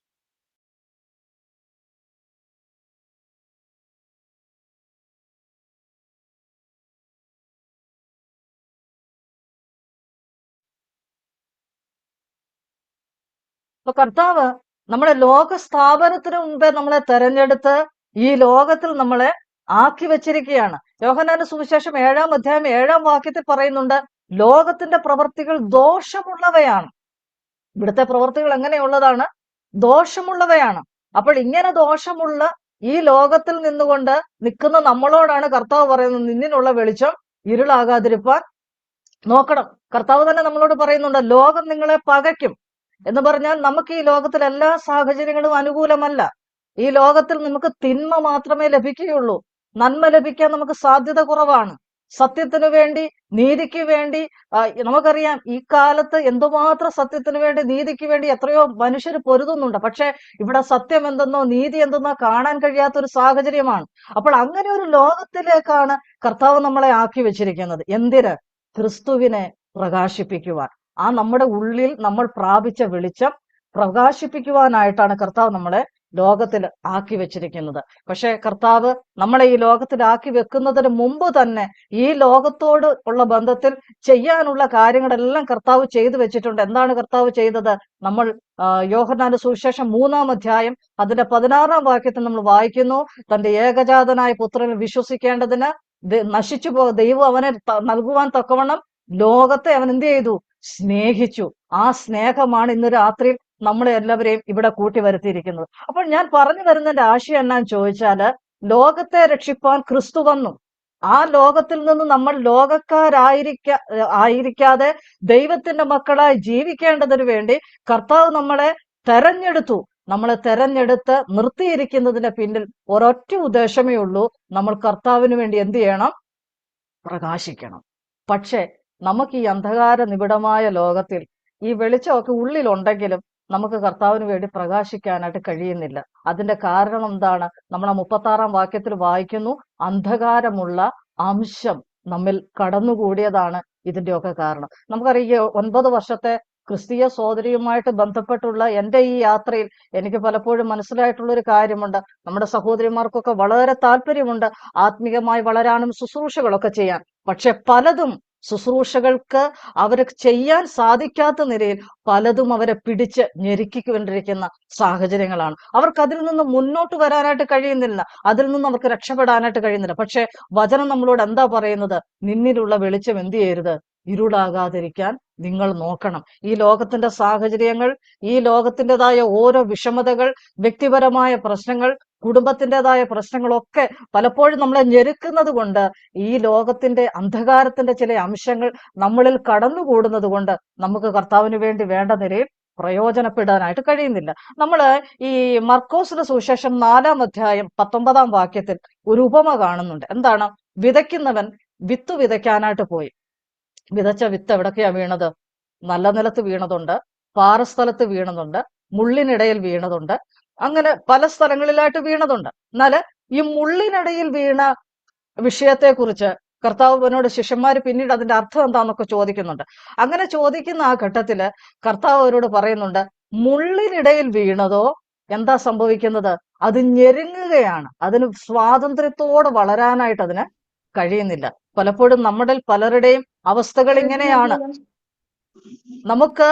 അപ്പൊ കർത്താവ് നമ്മളെ ലോകസ്ഥാപനത്തിന് മുമ്പേ നമ്മളെ തെരഞ്ഞെടുത്ത് ഈ ലോകത്തിൽ നമ്മളെ ആക്കി വെച്ചിരിക്കുകയാണ്. യോഹന്നാന്റെ സുവിശേഷം 7-ാം അധ്യായം 7-ാം വാക്യത്തിൽ പറയുന്നുണ്ട്, ലോകത്തിന്റെ പ്രവൃത്തികൾ ദോഷമുള്ളവയാണ്. ഇവിടുത്തെ പ്രവൃത്തികൾ എങ്ങനെയുള്ളതാണ്? ദോഷമുള്ളവയാണ്. അപ്പോൾ ഇങ്ങനെ ദോഷമുള്ള ഈ ലോകത്തിൽ നിന്നുകൊണ്ട് നിൽക്കുന്ന നമ്മളോടാണ് കർത്താവ് പറയുന്നത്, നിന്നിലുള്ള വെളിച്ചം ഇരുളാകാതിരിപ്പാൻ നോക്കണം. കർത്താവ് തന്നെ നമ്മളോട് പറയുന്നുണ്ട്, ലോകം നിങ്ങളെ പകയ്ക്കും എന്ന് പറഞ്ഞാൽ നമുക്ക് ഈ ലോകത്തിൽ എല്ലാ സാഹചര്യങ്ങളും അനുകൂലമല്ല. ഈ ലോകത്തിൽ നമുക്ക് തിന്മ മാത്രമേ ലഭിക്കുകയുള്ളൂ. നന്മ ലഭിക്കാൻ നമുക്ക് സാധ്യത കുറവാണ്. സത്യത്തിനു വേണ്ടി, നീതിക്ക് വേണ്ടി നമുക്കറിയാം ഈ കാലത്ത് എന്തുമാത്രം സത്യത്തിനു വേണ്ടി, നീതിക്ക് വേണ്ടി എത്രയോ മനുഷ്യർ പൊരുതുന്നുണ്ട്. പക്ഷെ ഇവിടെ സത്യം എന്തെന്നോ നീതി എന്തെന്നോ കാണാൻ കഴിയാത്ത ഒരു സാഹചര്യമാണ്. അപ്പോൾ അങ്ങനെ ഒരു ലോകത്തിലേക്കാണ് കർത്താവ് നമ്മളെ ആക്കി വെച്ചിരിക്കുന്നത്. എന്തിന്? ക്രിസ്തുവിനെ പ്രകാശിപ്പിക്കുവാൻ. ആ നമ്മുടെ ഉള്ളിൽ നമ്മൾ പ്രാപിച്ച വെളിച്ചം പ്രകാശിപ്പിക്കുവാനായിട്ടാണ് കർത്താവ് നമ്മളെ ലോകത്തിൽ ആക്കി വെച്ചിരിക്കുന്നത്. പക്ഷെ കർത്താവ് നമ്മളെ ഈ ലോകത്തിൽ ആക്കി വെക്കുന്നതിന് മുമ്പ് തന്നെ ഈ ലോകത്തോട് ഉള്ള ബന്ധത്തിൽ ചെയ്യാനുള്ള കാര്യങ്ങളെല്ലാം കർത്താവ് ചെയ്തു വെച്ചിട്ടുണ്ട്. എന്താണ് കർത്താവ് ചെയ്തത്? നമ്മൾ യോഹന്നാന്റെ സുവിശേഷം 3-ാം അധ്യായം അതിന്റെ 16-ാം വാക്യത്തിൽ നമ്മൾ വായിക്കുന്നു, തന്റെ ഏകജാതനായ പുത്രനിൽ വിശ്വസിക്കേണ്ടതിന് നശിച്ചു ദൈവം അവനെ നൽകുവാൻ തക്കവണ്ണം ലോകത്തെ അവൻ എന്ത് ചെയ്തു? സ്നേഹിച്ചു. ആ സ്നേഹമാണ് ഇന്ന് രാത്രിയിൽ നമ്മളെ എല്ലാവരെയും ഇവിടെ കൂട്ടി വരുത്തിയിരിക്കുന്നത്. അപ്പോൾ ഞാൻ പറഞ്ഞു വരുന്നതിന്റെ ആശയം എന്നാന്ന് ചോദിച്ചാല്, ലോകത്തെ രക്ഷിപ്പാൻ ക്രിസ്തു വന്നു. ആ ലോകത്തിൽ നിന്ന് നമ്മൾ ആയിരിക്കാതെ ദൈവത്തിന്റെ മക്കളായി ജീവിക്കേണ്ടതിന് വേണ്ടി കർത്താവ് നമ്മളെ തെരഞ്ഞെടുത്തു. നമ്മളെ തെരഞ്ഞെടുത്ത് നിർത്തിയിരിക്കുന്നതിന് പിന്നിൽ ഒരൊറ്റ ഉദ്ദേശമേ ഉള്ളൂ, നമ്മൾ കർത്താവിന് വേണ്ടി എന്ത് ചെയ്യണം? പ്രകാശിക്കണം. പക്ഷെ നമുക്ക് ഈ അന്ധകാര നിബിഡമായ ലോകത്തിൽ ഈ വെളിച്ചമൊക്കെ ഉള്ളിലുണ്ടെങ്കിലും നമുക്ക് കർത്താവിന് വേണ്ടി പ്രകാശിക്കാനായിട്ട് കഴിയുന്നില്ല. അതിന്റെ കാരണം എന്താണ്? നമ്മൾ 36-ാം വാക്യത്തിൽ വായിക്കുന്നു, അന്ധകാരമുള്ള അംശം നമ്മിൽ കടന്നുകൂടിയതാണ് ഇതിന്റെയൊക്കെ കാരണം. നമുക്കറിയാം, 9 വർഷത്തെ ക്രിസ്തീയ സഹോദരിയുമായിട്ട് ബന്ധപ്പെട്ടുള്ള എൻ്റെ ഈ യാത്രയിൽ എനിക്ക് പലപ്പോഴും മനസ്സിലായിട്ടുള്ള ഒരു കാര്യമുണ്ട്. നമ്മുടെ സഹോദരിമാർക്കൊക്കെ വളരെ താല്പര്യമുണ്ട് ആത്മീയമായി വളരാനും ശുശ്രൂഷകളൊക്കെ ചെയ്യാൻ. പക്ഷെ പലതും ശുശ്രൂഷകൾക്ക് അവർക്ക് ചെയ്യാൻ സാധിക്കാത്ത നിലയിൽ പലതും അവരെ പിടിച്ച് ഞെരുക്കിക്കൊണ്ടിരിക്കുന്ന സാഹചര്യങ്ങളാണ്. അവർക്ക് അതിൽ നിന്ന് മുന്നോട്ട് വരാനായിട്ട് കഴിയുന്നില്ല, അതിൽ നിന്ന് അവർക്ക് രക്ഷപ്പെടാനായിട്ട് കഴിയുന്നില്ല. പക്ഷെ വചനം നമ്മളോട് എന്താ പറയുന്നത്? നിന്നിലുള്ള വെളിച്ചം എന്ത് ചെയ്യരുത്? ഇരുളാകാതിരിക്കാൻ നിങ്ങൾ നോക്കണം. ഈ ലോകത്തിന്റെ സാഹചര്യങ്ങൾ, ഈ ലോകത്തിൻ്റെതായ ഓരോ വിഷമതകൾ, വ്യക്തിപരമായ പ്രശ്നങ്ങൾ, കുടുംബത്തിൻ്റെതായ പ്രശ്നങ്ങളൊക്കെ പലപ്പോഴും നമ്മളെ ഞെരുക്കുന്നത് കൊണ്ട്, ഈ ലോകത്തിന്റെ അന്ധകാരത്തിന്റെ ചില അംശങ്ങൾ നമ്മളിൽ കടന്നുകൂടുന്നത് കൊണ്ട് നമുക്ക് കർത്താവിന് വേണ്ടി വേണ്ട നിലയിൽ പ്രയോജനപ്പെടാനായിട്ട് കഴിയുന്നില്ല. നമ്മള് ഈ മർക്കോസിന്റെ സുവിശേഷം 4-ാം അധ്യായം 19-ാം വാക്യത്തിൽ ഒരു ഉപമ കാണുന്നുണ്ട്. എന്താണ്? വിതയ്ക്കുന്നവൻ വിത്ത് വിതയ്ക്കാനായിട്ട് പോയി. വിതച്ച വിത്ത് എവിടൊക്കെയാ വീണത്? നല്ല നിലത്ത് വീണതുണ്ട്, പാറസ്ഥലത്ത് വീണതുണ്ട്, മുള്ളിനിടയിൽ വീണതുണ്ട്, അങ്ങനെ പല സ്ഥലങ്ങളിലായിട്ട് വീണതുണ്ട്. എന്നാല് ഈ മുള്ളിനിടയിൽ വീണ വിഷയത്തെക്കുറിച്ച് കർത്താവിനോട് ശിഷ്യന്മാര് പിന്നീട് അതിന്റെ അർത്ഥം എന്താന്നൊക്കെ ചോദിക്കുന്നുണ്ട്. അങ്ങനെ ചോദിക്കുന്ന ആ ഘട്ടത്തില് കർത്താവ് അവരോട് പറയുന്നുണ്ട്, മുള്ളിനിടയിൽ വീണതോ എന്താ സംഭവിക്കുന്നത്? അത് ഞെരുങ്ങുകയാണ്. അതിന് സ്വാതന്ത്ര്യത്തോടെ വളരാനായിട്ട് അതിന് കഴിയുന്നില്ല. പലപ്പോഴും നമ്മുടെ പലരുടെയും അവസ്ഥകൾ ഇങ്ങനെയാണ്. നമുക്ക്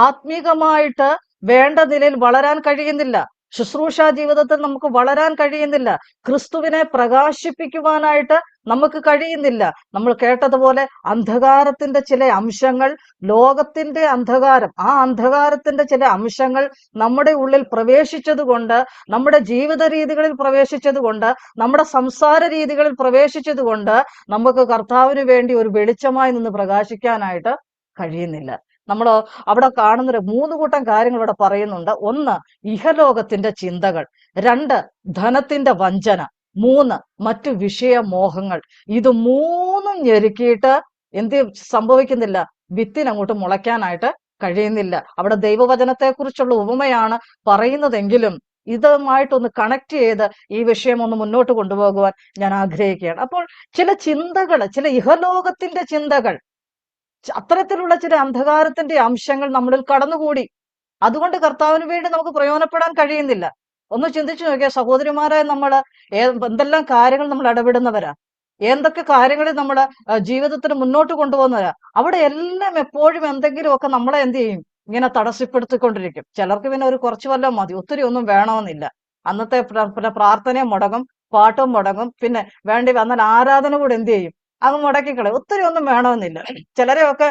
ആത്മീകമായിട്ട് വേണ്ട നിലയിൽ വളരാൻ കഴിയുന്നില്ല. ശുശ്രൂഷ ജീവിതത്തിൽ നമുക്ക് വളരാൻ കഴിയുന്നില്ല. ക്രിസ്തുവിനെ പ്രകാശിപ്പിക്കുവാനായിട്ട് നമുക്ക് കഴിയുന്നില്ല. നമ്മൾ കേട്ടതുപോലെ അന്ധകാരത്തിന്റെ ചില അംശങ്ങൾ, ലോകത്തിന്റെ അന്ധകാരം, ആ അന്ധകാരത്തിന്റെ ചില അംശങ്ങൾ നമ്മുടെ ഉള്ളിൽ പ്രവേശിച്ചതുകൊണ്ട്, നമ്മുടെ ജീവിത രീതികളിൽ പ്രവേശിച്ചതുകൊണ്ട്, നമ്മുടെ സംസാര രീതികളിൽ പ്രവേശിച്ചതുകൊണ്ട് നമുക്ക് കർത്താവിന് വേണ്ടി ഒരു വെളിച്ചമായി നിന്ന് പ്രകാശിക്കാനായിട്ട് കഴിയുന്നില്ല. നമ്മൾ അവിടെ കാണുന്ന 3 കൂട്ടം കാര്യങ്ങൾ ഇവിടെ പറയുന്നുണ്ട്. 1, ഇഹലോകത്തിന്റെ ചിന്തകൾ. 2, ധനത്തിന്റെ വഞ്ചന. 3, മറ്റു വിഷയമോഹങ്ങൾ. ഇത് 3ഉം ഞെരുക്കിയിട്ട് എന്ത് സംഭവിക്കുന്നില്ല? വിത്തിനങ്ങോട്ട് മുളയ്ക്കാനായിട്ട് കഴിയുന്നില്ല. അവിടെ ദൈവവചനത്തെക്കുറിച്ചുള്ള ഉപമയാണ് പറയുന്നതെങ്കിലും ഇതുമായിട്ടൊന്ന് കണക്ട് ചെയ്ത് ഈ വിഷയം ഒന്ന് മുന്നോട്ട് കൊണ്ടുപോകുവാൻ ഞാൻ ആഗ്രഹിക്കുകയാണ്. അപ്പോൾ ചില ചിന്തകൾ, ചില ഇഹലോകത്തിന്റെ ചിന്തകൾ, അത്തരത്തിലുള്ള ചില അന്ധകാരത്തിന്റെ അംശങ്ങൾ നമ്മളിൽ കടന്നുകൂടി. അതുകൊണ്ട് കർത്താവിന് വേണ്ടി നമുക്ക് പ്രയോജനപ്പെടാൻ കഴിയുന്നില്ല. ഒന്ന് ചിന്തിച്ചു നോക്കിയാൽ സഹോദരിമാരായ നമ്മള് എന്തെല്ലാം കാര്യങ്ങൾ നമ്മൾ ഇടപെടുന്നവരാ, എന്തൊക്കെ കാര്യങ്ങളിൽ നമ്മള് ജീവിതത്തിന് മുന്നോട്ട് കൊണ്ടുപോകുന്നവരാ. അവിടെ എല്ലാം എപ്പോഴും എന്തെങ്കിലുമൊക്കെ നമ്മളെ എന്ത് ചെയ്യും, ഇങ്ങനെ തടസ്സപ്പെടുത്തിക്കൊണ്ടിരിക്കും. ചിലർക്ക് പിന്നെ ഒരു കുറച്ച് വല്ലതും മതി, ഒത്തിരി ഒന്നും വേണമെന്നില്ല. അന്നത്തെ പ്രാർത്ഥനയും മുടങ്ങും, പാട്ടും മുടങ്ങും, പിന്നെ വേണ്ടി വന്നാൽ ആരാധന കൂടെ എന്ത് ചെയ്യും, അത് മുടക്കിക്കളയും. ഒത്തിരി ഒന്നും വേണമെന്നില്ല. ചിലരെയൊക്കെ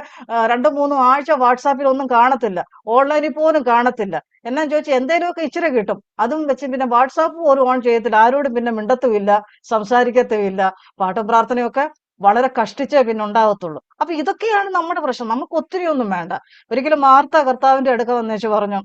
2-3 ആഴ്ച വാട്സാപ്പിൽ ഒന്നും കാണത്തില്ല, ഓൺലൈനിൽ പോലും കാണത്തില്ല. എന്നാ ചോദിച്ചാൽ എന്തേലുമൊക്കെ ഇച്ചിരി കിട്ടും, അതും വെച്ച് പിന്നെ വാട്സാപ്പ് പോലും ഓൺ ചെയ്യത്തില്ല, ആരോടും പിന്നെ മിണ്ടത്തുമില്ല, സംസാരിക്കത്തുമില്ല. പാട്ടും പ്രാർത്ഥനയൊക്കെ വളരെ കഷ്ടിച്ചേ പിന്നെ ഉണ്ടാകത്തുള്ളൂ. അപ്പൊ ഇതൊക്കെയാണ് നമ്മുടെ പ്രശ്നം. നമുക്ക് ഒത്തിരി ഒന്നും വേണ്ട. ഒരിക്കലും മാർത്ത കർത്താവിന്റെ അടുക്ക വന്നേച്ച് പറഞ്ഞു,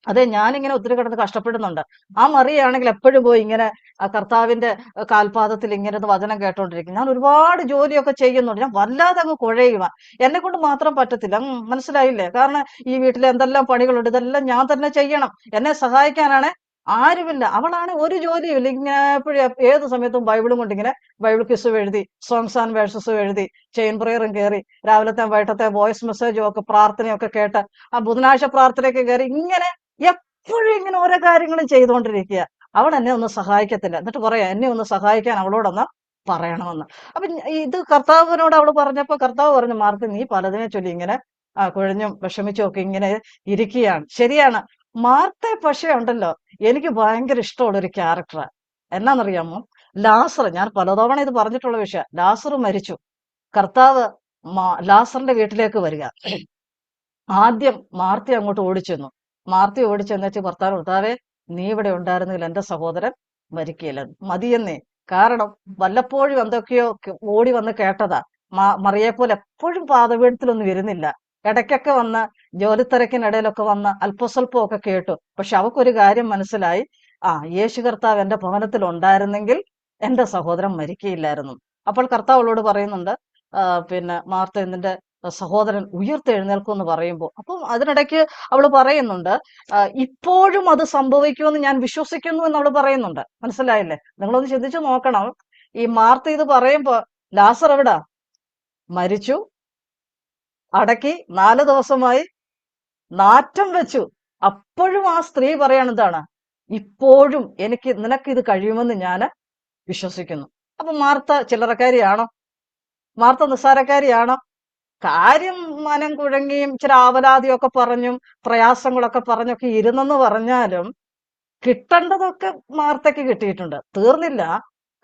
അതെ, ഞാനിങ്ങനെ ഒത്തിരി കിടന്ന് കഷ്ടപ്പെടുന്നുണ്ട്. ആ മറിയാണെങ്കിൽ എപ്പോഴും പോയി ഇങ്ങനെ കർത്താവിന്റെ കാൽപാദത്തിൽ ഇങ്ങനെ വചനം കേട്ടോണ്ടിരിക്കും. ഞാൻ ഒരുപാട് ജോലിയൊക്കെ ചെയ്യുന്നുണ്ട്, ഞാൻ വല്ലാതെ അങ്ങ് കുഴയുക, എന്നെ കൊണ്ട് മാത്രം പറ്റത്തില്ല. മനസ്സിലായില്ലേ? കാരണം ഈ വീട്ടിൽ എന്തെല്ലാം പണികളുണ്ട്, ഇതെല്ലാം ഞാൻ തന്നെ ചെയ്യണം. എന്നെ സഹായിക്കാനാണ് ആരുമില്ല. അവളാണ് ഒരു ജോലിയുമില്ല, ഇങ്ങനെ എപ്പോഴും ഏത് സമയത്തും ബൈബിളും കൊണ്ട് ഇങ്ങനെ ബൈബിൾ ക്വിസും എഴുതി, സോങ്സ് ആൻഡ് വേഴ്സസും എഴുതി, ചെയിൻ പ്രയറും കയറി, രാവിലത്തെ വൈകിട്ടത്തെ വോയിസ് മെസ്സേജും ഒക്കെ പ്രാർത്ഥനയൊക്കെ കേട്ട്, ആ ബുധനാഴ്ച പ്രാർത്ഥനയൊക്കെ കയറി, ഇങ്ങനെ എപ്പോഴും ഇങ്ങനെ ഓരോ കാര്യങ്ങളും ചെയ്തുകൊണ്ടിരിക്കുക. അവൾ എന്നെ ഒന്നും സഹായിക്കത്തില്ല. എന്നിട്ട് പറയാ, എന്നെ ഒന്ന് സഹായിക്കാൻ അവളോടൊന്ന് പറയണമെന്ന്. അപ്പൊ ഇത് കർത്താവിനോട് അവള് പറഞ്ഞപ്പോ കർത്താവ് പറഞ്ഞു, മാർത്ത, നീ പലതിനെ ചൊല്ലി ഇങ്ങനെ കുഴഞ്ഞും വിഷമിച്ചും ഒക്കെ ഇങ്ങനെ ഇരിക്കുകയാണ്. ശരിയാണ്. മാർത്തെ പക്ഷേ ഉണ്ടല്ലോ, എനിക്ക് ഭയങ്കര ഇഷ്ടമുള്ള ഒരു ക്യാരക്ടറാ. എന്നാന്നറിയാമോ? ലാസർ, ഞാൻ പലതവണ ഇത് പറഞ്ഞിട്ടുള്ള വിഷയം. ലാസർ മരിച്ചു. കർത്താവ് ലാസറിന്റെ വീട്ടിലേക്ക് വരിക. ആദ്യം മാർത്തി അങ്ങോട്ട് ഓടിച്ചെന്നു. മാർത്തി ഓടിച്ചെന്നു ഭർത്താവേ, നീ ഇവിടെ ഉണ്ടായിരുന്നെങ്കിൽ എന്റെ സഹോദരൻ മരിക്കില്ല, മതിയെന്നേ. കാരണം വല്ലപ്പോഴും എന്തൊക്കെയോ ഓടി വന്ന് കേട്ടതാ. മറിയെപ്പോലെ എപ്പോഴും പാതപീഠത്തിലൊന്നും വരുന്നില്ല, ഇടയ്ക്കൊക്കെ വന്ന് ജോലിത്തിരക്കിനിടയിലൊക്കെ വന്ന് അല്പസ്വല്പം ഒക്കെ കേട്ടു. പക്ഷെ അവക്കൊരു കാര്യം മനസ്സിലായി, യേശു കർത്താവ് എന്റെ ഭവനത്തിൽ ഉണ്ടായിരുന്നെങ്കിൽ എന്റെ സഹോദരൻ മരിക്കയില്ലായിരുന്നു. അപ്പോൾ കർത്താവ് അവളോട് പറയുന്നുണ്ട്, പിന്നെ മാർത്ത, നിന്റെ സഹോദരൻ ഉയർത്തെഴുന്നേൽക്കും എന്ന് പറയുമ്പോൾ, അപ്പം അതിനിടയ്ക്ക് അവള് പറയുന്നുണ്ട്, ഇപ്പോഴും അത് സംഭവിക്കുമെന്ന് ഞാൻ വിശ്വസിക്കുന്നു എന്ന് അവള് പറയുന്നുണ്ട്. മനസ്സിലായില്ലേ? നിങ്ങളൊന്ന് ചിന്തിച്ചു നോക്കണം. ഈ മാർത്ത ഇത് പറയുമ്പോ ലാസർ എവിടാ? മരിച്ചു, അടക്കി 4 ദിവസമായി, നാറ്റം വെച്ചു. അപ്പോഴും ആ സ്ത്രീ പറയണതാണ്, ഇപ്പോഴും നിനക്ക് ഇത് കഴിയുമെന്ന് ഞാൻ വിശ്വസിക്കുന്നു. അപ്പൊ മാർത്ത ചില്ലറക്കാരിയാണോ? മാർത്ത നിസ്സാരക്കാരിയാണോ? കാര്യം മനം കുഴങ്ങിയും ഇച്ചിരി ആവലാതിയൊക്കെ പറഞ്ഞും പ്രയാസങ്ങളൊക്കെ പറഞ്ഞൊക്കെ ഇരുന്നെന്ന് പറഞ്ഞാലും കിട്ടേണ്ടതൊക്കെ മാർത്തയ്ക്ക് കിട്ടിയിട്ടുണ്ട്. തീർന്നില്ല.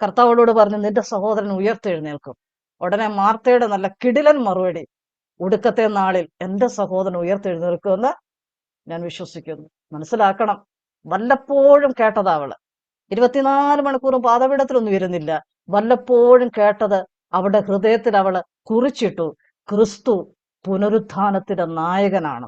കർത്താവോട് പറഞ്ഞു, നിന്റെ സഹോദരൻ ഉയർത്തെഴുന്നേൽക്കും. ഉടനെ മാർത്തയുടെ നല്ല കിടിലൻ മറുപടി, ഒടുക്കത്തെ നാളിൽ എന്റെ സഹോദരൻ ഉയർത്തെഴുന്നേൽക്കുമെന്ന് ഞാൻ വിശ്വസിക്കുന്നു. മനസ്സിലാക്കണം, വല്ലപ്പോഴും കേട്ടതാ അവള്. 24 മണിക്കൂറും പാദപീഠത്തിലൊന്നും ഇരുന്നില്ല. വല്ലപ്പോഴും കേട്ടത് അവളുടെ ഹൃദയത്തിൽ അവള് കുറിച്ചിട്ടു, ക്രിസ്തു പുനരുത്ഥാനത്തിന്റെ നായകനാണ്.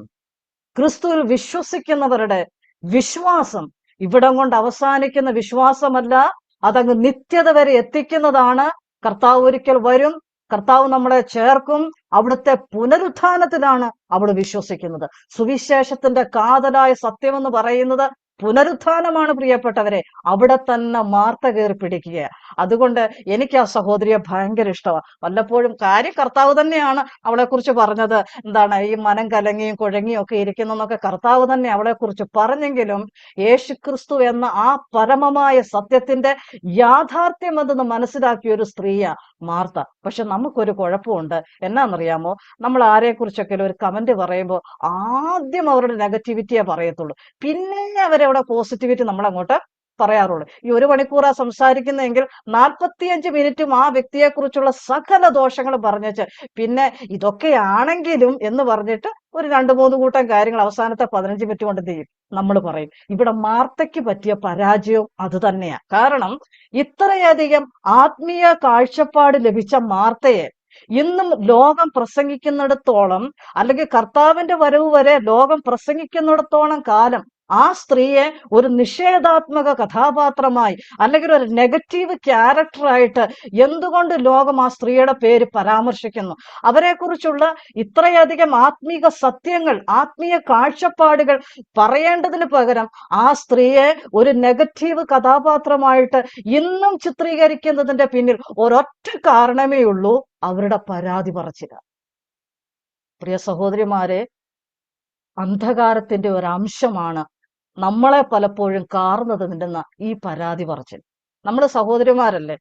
ക്രിസ്തുവിൽ വിശ്വസിക്കുന്നവരുടെ വിശ്വാസം ഇവിടം കൊണ്ട് അവസാനിക്കുന്ന വിശ്വാസമല്ല, അതങ്ങ് നിത്യത വരെ എത്തിക്കുന്നതാണ്. കർത്താവ് ഒരിക്കൽ വരും, കർത്താവ് നമ്മളെ ചേർക്കും. അവിടുത്തെ പുനരുത്ഥാനത്തിലാണ് അവൾ വിശ്വസിക്കുന്നത്. സുവിശേഷത്തിന്റെ കാതലായ സത്യമെന്ന് പറയുന്നത് പുനരുത്ഥാനമാണ്. പ്രിയപ്പെട്ടവരെ, അവിടെ തന്നെ മാർത്ത കയറി പിടിക്കുക. അതുകൊണ്ട് എനിക്ക് ആ സഹോദരിയെ ഭയങ്കര ഇഷ്ടമാണ്. വല്ലപ്പോഴും കാര്യം കർത്താവ് തന്നെയാണ് അവളെ കുറിച്ച് പറഞ്ഞത്. എന്താണ്, ഈ മനം കലങ്ങിയും കുഴങ്ങിയും ഒക്കെ ഇരിക്കുന്നൊക്കെ കർത്താവ് തന്നെ അവളെ കുറിച്ച് പറഞ്ഞെങ്കിലും യേശുക്രിസ്തു എന്ന ആ പരമമായ സത്യത്തിന്റെ യാഥാർത്ഥ്യം എന്തെന്ന് മനസ്സിലാക്കിയ ഒരു സ്ത്രീയാ മാർത്ത. പക്ഷെ നമുക്കൊരു കുഴപ്പമുണ്ട്. എന്നാന്നറിയാമോ? നമ്മൾ ആരെക്കുറിച്ചൊക്കെ ഒരു കമന്റ് പറയുമ്പോൾ ആദ്യം അവരുടെ നെഗറ്റിവിറ്റിയെ പറയത്തുള്ളൂ, പിന്നെ അവരവിടെ പോസിറ്റിവിറ്റി നമ്മളങ്ങോട്ട് പറയാറുള്ളൂ. ഈ 1 മണിക്കൂറാ സംസാരിക്കുന്നതെങ്കിൽ 45 മിനിറ്റും ആ വ്യക്തിയെ കുറിച്ചുള്ള സകല ദോഷങ്ങൾ പറഞ്ഞേച്ച് പിന്നെ ഇതൊക്കെയാണെങ്കിലും എന്ന് പറഞ്ഞിട്ട് ഒരു 2-3 കൂട്ടം കാര്യങ്ങൾ അവസാനത്തെ 15 മിനിറ്റ് കൊണ്ട് ചെയ്യും നമ്മൾ പറയും. ഇവിടെ മാർത്തയ്ക്ക് പറ്റിയ പരാജയവും അത് തന്നെയാ. കാരണം ഇത്രയധികം ആത്മീയ കാഴ്ചപ്പാട് ലഭിച്ച മാർത്തയെ ഇന്നും ലോകം പ്രസംഗിക്കുന്നിടത്തോളം, അല്ലെങ്കിൽ കർത്താവിന്റെ വരവ് വരെ ലോകം പ്രസംഗിക്കുന്നിടത്തോളം കാലം ആ സ്ത്രീയെ ഒരു നിഷേധാത്മക കഥാപാത്രമായി അല്ലെങ്കിൽ ഒരു നെഗറ്റീവ് ക്യാരക്ടറായിട്ട് എന്തുകൊണ്ട് ലോകം ആ സ്ത്രീയുടെ പേര് പരാമർശിക്കുന്നു? അവരെക്കുറിച്ചുള്ള ഇത്രയധികം ആത്മീക സത്യങ്ങൾ, ആത്മീയ കാഴ്ചപ്പാടുകൾ പറയേണ്ടതിന് പകരം ആ സ്ത്രീയെ ഒരു നെഗറ്റീവ് കഥാപാത്രമായിട്ട് ഇന്നും ചിത്രീകരിക്കുന്നതിന്റെ പിന്നിൽ ഒരൊറ്റ കാരണമേ ഉള്ളൂ, അവരുടെ പരാതി പറച്ചില. പ്രിയ സഹോദരിമാരെ, അന്ധകാരത്തിന്റെ ഒരു അംശമാണ് നമ്മളെ പലപ്പോഴും കാർന്നത് നിന്നുന്ന ഈ പരാതി പറച്ചിൽ. നമ്മൾ സഹോദരിമാരല്ലേ,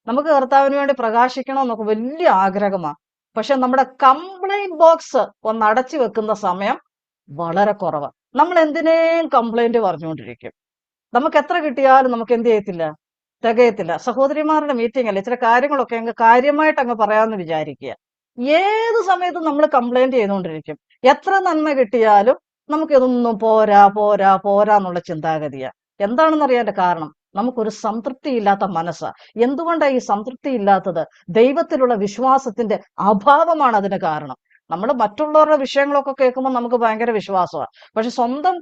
നമുക്ക് കർത്താവിന് വേണ്ടി പ്രകാശിക്കണം എന്നൊക്കെ വലിയ ആഗ്രഹമാണ്. പക്ഷെ നമ്മുടെ കംപ്ലൈന്റ് ബോക്സ് ഒന്ന് അടച്ചു വെക്കുന്ന സമയം വളരെ കുറവാണ്. നമ്മൾ എന്തിനേയും കംപ്ലൈന്റ് പറഞ്ഞുകൊണ്ടിരിക്കും. നമുക്ക് എത്ര കിട്ടിയാലും നമുക്ക് എന്ത് ചെയ്യത്തില്ല, തികയത്തില്ല. സഹോദരിമാരുടെ മീറ്റിംഗ് അല്ലേ, ചില കാര്യങ്ങളൊക്കെ അങ്ങ് കാര്യമായിട്ട് അങ്ങ് പറയാമെന്ന് വിചാരിക്കുക. ഏത് സമയത്തും നമ്മൾ കംപ്ലൈന്റ് ചെയ്തുകൊണ്ടിരിക്കും. എത്ര നന്മ കിട്ടിയാലും നമുക്ക് ഇതൊന്നും പോരാ പോരാ പോരാ എന്നുള്ള ചിന്താഗതിയാ. എന്താണെന്നറിയാന്റെ കാരണം, നമുക്കൊരു സംതൃപ്തി ഇല്ലാത്ത മനസ്സാ. എന്തുകൊണ്ടാണ് ഈ സംതൃപ്തി ഇല്ലാത്തത്? ദൈവത്തിലുള്ള വിശ്വാസത്തിന്റെ അഭാവമാണ് അതിന് കാരണം. നമ്മൾ മറ്റുള്ളവരുടെ വിഷയങ്ങളൊക്കെ കേൾക്കുമ്പോൾ നമുക്ക് ഭയങ്കര വിശ്വാസമാണ്. പക്ഷെ സ്വന്തം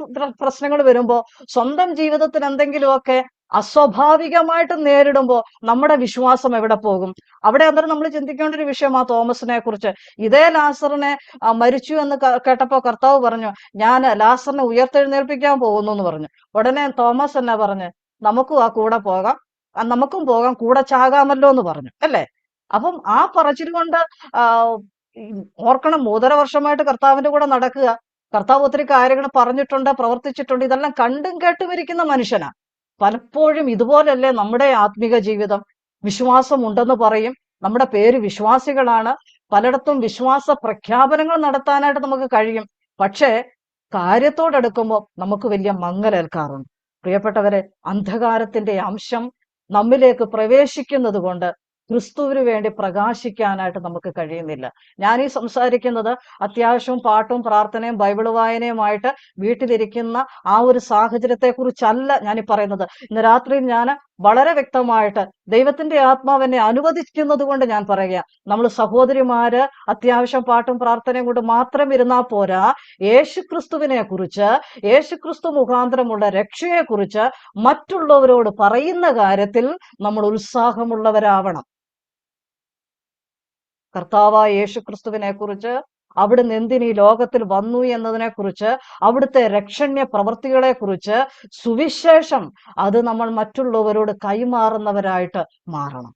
പ്രശ്നങ്ങൾ വരുമ്പോൾ, സ്വന്തം ജീവിതത്തിൽ എന്തെങ്കിലുമൊക്കെ അസ്വാഭാവികമായിട്ട് നേരിടുമ്പോൾ നമ്മുടെ വിശ്വാസം എവിടെ പോകും? അവിടെ അന്നേരം നമ്മൾ ചിന്തിക്കേണ്ട ഒരു വിഷയമാണ് തോമസിനെ കുറിച്ച്. ഇതേ ലാസറിനെ മരിച്ചു എന്ന് കേട്ടപ്പോ കർത്താവ് പറഞ്ഞു, ഞാൻ ലാസറിനെ ഉയർത്തെഴുന്നേൽപ്പിക്കാൻ പോകുന്നു എന്ന് പറഞ്ഞു. ഉടനെ തോമസ് എന്നാ പറഞ്ഞു, നമുക്കും ആ കൂടെ പോകാം, നമുക്കും പോകാം, കൂടെ ചാകാമല്ലോ എന്ന് പറഞ്ഞു, അല്ലേ? അപ്പം ആ പറച്ചിൽ കൊണ്ട് ഓർക്കണം, 3.5 വർഷമായിട്ട് കർത്താവിന്റെ കൂടെ നടക്കുക. കർത്താവ് ഒത്തിരി കാര്യങ്ങൾ പറഞ്ഞിട്ടുണ്ട്, പ്രവർത്തിച്ചിട്ടുണ്ട്. ഇതെല്ലാം കണ്ടും കേട്ടും ഇരിക്കുന്ന മനുഷ്യനാ. പലപ്പോഴും ഇതുപോലല്ലേ നമ്മുടെ ആത്മീക ജീവിതം? വിശ്വാസം ഉണ്ടെന്ന് പറയും, നമ്മുടെ പേര് വിശ്വാസികളാണ്, പലയിടത്തും വിശ്വാസ പ്രഖ്യാപനങ്ങൾ നടത്താനായിട്ട് നമുക്ക് കഴിയും. പക്ഷേ കാര്യത്തോടെടുക്കുമ്പോൾ നമുക്ക് വലിയ മങ്ങലേൽക്കാറുണ്ട്. പ്രിയപ്പെട്ടവരെ, അന്ധകാരത്തിന്റെ അംശം നമ്മിലേക്ക് പ്രവേശിക്കുന്നത് കൊണ്ട് ക്രിസ്തുവിന് വേണ്ടി പ്രകാശിക്കാനായിട്ട് നമുക്ക് കഴിയുന്നില്ല. ഞാനീ സംസാരിക്കുന്നത് അത്യാവശ്യവും പാട്ടും പ്രാർത്ഥനയും ബൈബിൾ വായനയുമായിട്ട് വീട്ടിലിരിക്കുന്ന ആ ഒരു സാഹചര്യത്തെ കുറിച്ചല്ല ഞാനീ പറയുന്നത്. ഇന്ന് രാത്രിയിൽ ഞാൻ വളരെ വ്യക്തമായിട്ട് ദൈവത്തിന്റെ ആത്മാവെന്നെ അനുവദിക്കുന്നത് കൊണ്ട് ഞാൻ പറയുക, നമ്മൾ സഹോദരിമാര് അത്യാവശ്യം പാട്ടും പ്രാർത്ഥനയും കൊണ്ട് മാത്രം ഇരുന്നാൽ പോരാ. യേശുക്രിസ്തുവിനെ കുറിച്ച്, യേശുക്രിസ്തു മുഖാന്തരമുള്ള രക്ഷയെ കുറിച്ച് മറ്റുള്ളവരോട് പറയുന്ന കാര്യത്തിൽ നമ്മൾ ഉത്സാഹമുള്ളവരാവണം. കർത്താവായ യേശുക്രിസ്തുവിനെ കുറിച്ച്, അവിടുന്ന് എന്തിന് ഈ ലോകത്തിൽ വന്നു എന്നതിനെ കുറിച്ച്, അവിടുത്തെ രക്ഷണ്യ പ്രവൃത്തികളെ കുറിച്ച്, സുവിശേഷം അത് നമ്മൾ മറ്റുള്ളവരോട് കൈമാറുന്നവരായിട്ട് മാറണം.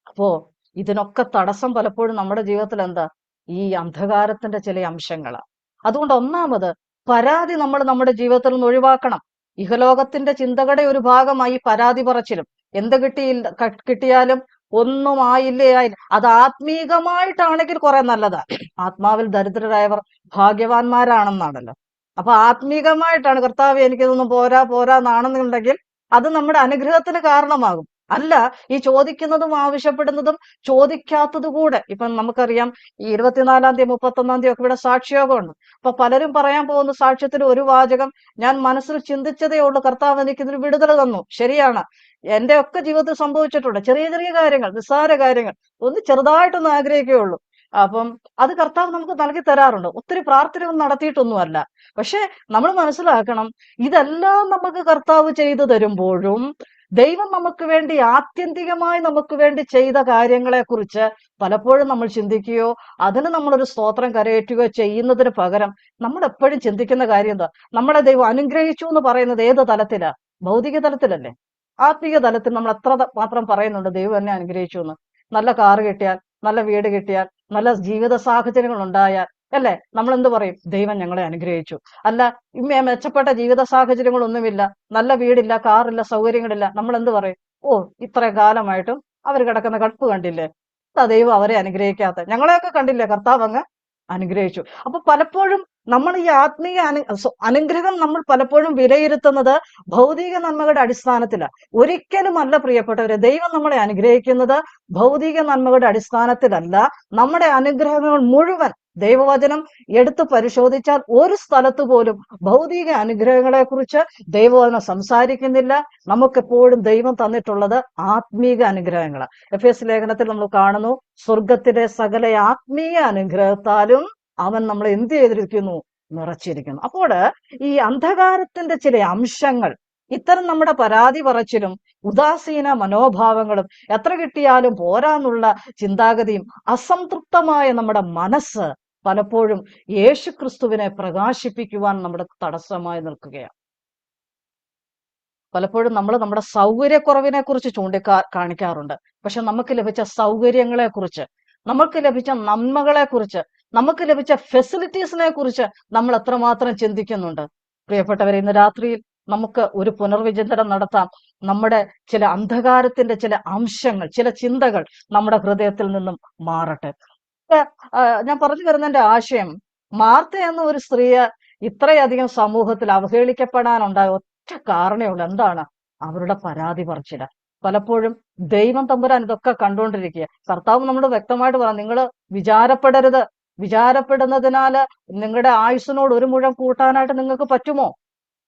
അപ്പോ ഇതിനൊക്കെ തടസ്സം പലപ്പോഴും നമ്മുടെ ജീവിതത്തിൽ എന്താ? ഈ അന്ധകാരത്തിന്റെ ചില അംശങ്ങളാണ്. അതുകൊണ്ട് ഒന്നാമത് പരാതി നമ്മൾ നമ്മുടെ ജീവിതത്തിൽ നിന്ന് ഒഴിവാക്കണം. ഇഹലോകത്തിന്റെ ചിന്തകളുടെ ഒരു ഭാഗമായി പരാതി പറച്ചിലും. എന്ത് കിട്ടിയാലും ഒന്നും ആയില്ലേ ആയില്ല. അത് ആത്മീകമായിട്ടാണെങ്കിൽ കുറെ നല്ലതാ. ആത്മാവിൽ ദരിദ്രരായവർ ഭാഗ്യവാന്മാരാണെന്നാണല്ലോ. അപ്പൊ ആത്മീകമായിട്ടാണ് കർത്താവ് എനിക്കിതൊന്നും പോരാ പോരാ എന്നാണെന്നുണ്ടെങ്കിൽ അത് നമ്മുടെ അനുഗ്രഹത്തിന് കാരണമാകും. അല്ല, ഈ ചോദിക്കുന്നതും ആവശ്യപ്പെടുന്നതും ചോദിക്കാത്തത് കൂടെ. ഇപ്പം നമുക്കറിയാം, ഈ 24-ാം തീയതി 31-ാം തീയതി ഒക്കെ ഇവിടെ സാക്ഷിയോഗമുണ്ട്. അപ്പൊ പലരും പറയാൻ പോകുന്ന സാക്ഷ്യത്തിൽ ഒരു വാചകം, ഞാൻ മനസ്സിൽ ചിന്തിച്ചതേ ഉള്ളൂ, കർത്താവ് എനിക്കിതിന് വിടുതൽ തന്നു. ശരിയാണ്, എന്റെ ഒക്കെ ജീവിതത്തിൽ സംഭവിച്ചിട്ടുണ്ട്. ചെറിയ ചെറിയ കാര്യങ്ങൾ, നിസ്സാര കാര്യങ്ങൾ, ഒന്ന് ചെറുതായിട്ടൊന്ന് ആഗ്രഹിക്കുകയുള്ളൂ. അപ്പം അത് കർത്താവ് നമുക്ക് നൽകി തരാറുണ്ട്. ഒത്തിരി പ്രാർത്ഥനയൊന്നും നടത്തിയിട്ടൊന്നുമല്ല. പക്ഷെ നമ്മൾ മനസ്സിലാക്കണം, ഇതെല്ലാം നമുക്ക് കർത്താവ് ചെയ്തു തരുമ്പോഴും ദൈവം നമുക്ക് വേണ്ടി ആത്യന്തികമായി നമുക്ക് വേണ്ടി ചെയ്ത കാര്യങ്ങളെ കുറിച്ച് പലപ്പോഴും നമ്മൾ ചിന്തിക്കുകയോ അതിന് നമ്മളൊരു സ്തോത്രം കരയേറ്റുകയോ ചെയ്യുന്നതിന് പകരം നമ്മൾ എപ്പോഴും ചിന്തിക്കുന്ന കാര്യം എന്താ? നമ്മളെ ദൈവം അനുഗ്രഹിച്ചു എന്ന് പറയുന്നത് ഏത് തലത്തിലാ? ഭൗതിക തലത്തിലല്ലേ? ആത്മീക തലത്തിൽ നമ്മൾ എത്ര മാത്രം പറയുന്നുണ്ട് ദൈവം എന്നെ അനുഗ്രഹിച്ചു എന്ന്? നല്ല കാറ് കിട്ടിയാൽ, നല്ല വീട് കിട്ടിയാൽ, നല്ല ജീവിത സാഹചര്യങ്ങൾ ഉണ്ടായാൽ, അല്ലേ, നമ്മൾ എന്ത് പറയും? ദൈവം ഞങ്ങളെ അനുഗ്രഹിച്ചു. അല്ല, മെച്ചപ്പെട്ട ജീവിത സാഹചര്യങ്ങളൊന്നുമില്ല, നല്ല വീടില്ല, കാറില്ല, സൗകര്യങ്ങളില്ല, നമ്മൾ എന്ത് പറയും? ഓ, ഇത്ര കാലമായിട്ടും അവർ കിടക്കുന്ന കടുപ്പ് കണ്ടില്ലേ, ദൈവം അവരെ അനുഗ്രഹിക്കാത്ത, ഞങ്ങളെയൊക്കെ കണ്ടില്ലേ കർത്താവ് അങ്ങ് അനുഗ്രഹിച്ചു. അപ്പൊ പലപ്പോഴും നമ്മൾ ഈ ആത്മീയ അനുഗ്രഹം നമ്മൾ പലപ്പോഴും വിലയിരുത്തുന്നത് ഭൗതിക നന്മകളുടെ അടിസ്ഥാനത്തിലാണ്. ഒരിക്കലും അല്ല പ്രിയപ്പെട്ടവരെ. ദൈവം നമ്മളെ അനുഗ്രഹിക്കുന്നത് ഭൗതിക നന്മകളുടെ അടിസ്ഥാനത്തിലല്ല. നമ്മുടെ അനുഗ്രഹങ്ങൾ മുഴുവൻ ദൈവവചനം എടുത്ത് പരിശോധിച്ചാൽ ഒരു സ്ഥലത്ത് പോലും ഭൗതിക അനുഗ്രഹങ്ങളെ കുറിച്ച് ദൈവവചനം സംസാരിക്കുന്നില്ല. നമുക്കെപ്പോഴും ദൈവം തന്നിട്ടുള്ളത് ആത്മീക അനുഗ്രഹങ്ങളാണ്. എഫേസ്യ ലേഖനത്തിൽ നമ്മൾ കാണുന്നു, സ്വർഗത്തിലെ സകല ആത്മീയ അനുഗ്രഹത്താലും അവൻ നമ്മളെ എന്ത് ചെയ്തിരിക്കുന്നു? നിറച്ചിരിക്കുന്നു. അപ്പോൾ ഈ അന്ധകാരത്തിന്റെ ചില അംശങ്ങൾ, ഇത്തരം നമ്മുടെ പരാതി പറച്ചിലും ഉദാസീന മനോഭാവങ്ങളും, എത്ര കിട്ടിയാലും പോരാന്നുള്ള ചിന്താഗതിയും, അസംതൃപ്തമായ നമ്മുടെ മനസ്സ് പലപ്പോഴും യേശുക്രിസ്തുവിനെ പ്രകാശിപ്പിക്കുവാൻ നമ്മുടെ തടസ്സമായി നിൽക്കുകയാണ്. പലപ്പോഴും നമ്മൾ നമ്മുടെ സൗകര്യക്കുറവിനെ കുറിച്ച് കാണിക്കാറുണ്ട്. പക്ഷെ നമുക്ക് ലഭിച്ച സൗകര്യങ്ങളെ കുറിച്ച്, നമുക്ക് ലഭിച്ച നന്മകളെ കുറിച്ച്, നമുക്ക് ലഭിച്ച ഫെസിലിറ്റീസിനെ കുറിച്ച് നമ്മൾ എത്രമാത്രം ചിന്തിക്കുന്നുണ്ട്? പ്രിയപ്പെട്ടവരെ, ഇന്ന് രാത്രിയിൽ നമുക്ക് ഒരു പുനർവിചിന്തനം നടത്താം. നമ്മുടെ ചില അന്ധകാരത്തിന്റെ ചില അംശങ്ങൾ, ചില ചിന്തകൾ നമ്മുടെ ഹൃദയത്തിൽ നിന്നും മാറട്ടെ. ഞാൻ പറഞ്ഞു വരുന്നതിന്റെ ആശയം, മാർത്ത എന്ന ഒരു സ്ത്രീയെ ഇത്രയധികം സമൂഹത്തിൽ അവഹേളിക്കപ്പെടാനുണ്ടായ ഒറ്റ കാരണമേ ഉള്ളൂ. എന്താണ്? അവരുടെ പരാതി പറച്ചില. പലപ്പോഴും ദൈവം തമ്പുരാൻ ഇതൊക്കെ കണ്ടുകൊണ്ടിരിക്കുക. കർത്താവ് നമ്മളോട് വ്യക്തമായിട്ട് പറയാം, നിങ്ങൾ വിചാരപ്പെടരുത്. വിചാരപ്പെടുന്നതിനാല് നിങ്ങളുടെ ആയുസ്സിനോട് ഒരു മുഴം കൂട്ടാനായിട്ട് നിങ്ങൾക്ക് പറ്റുമോ?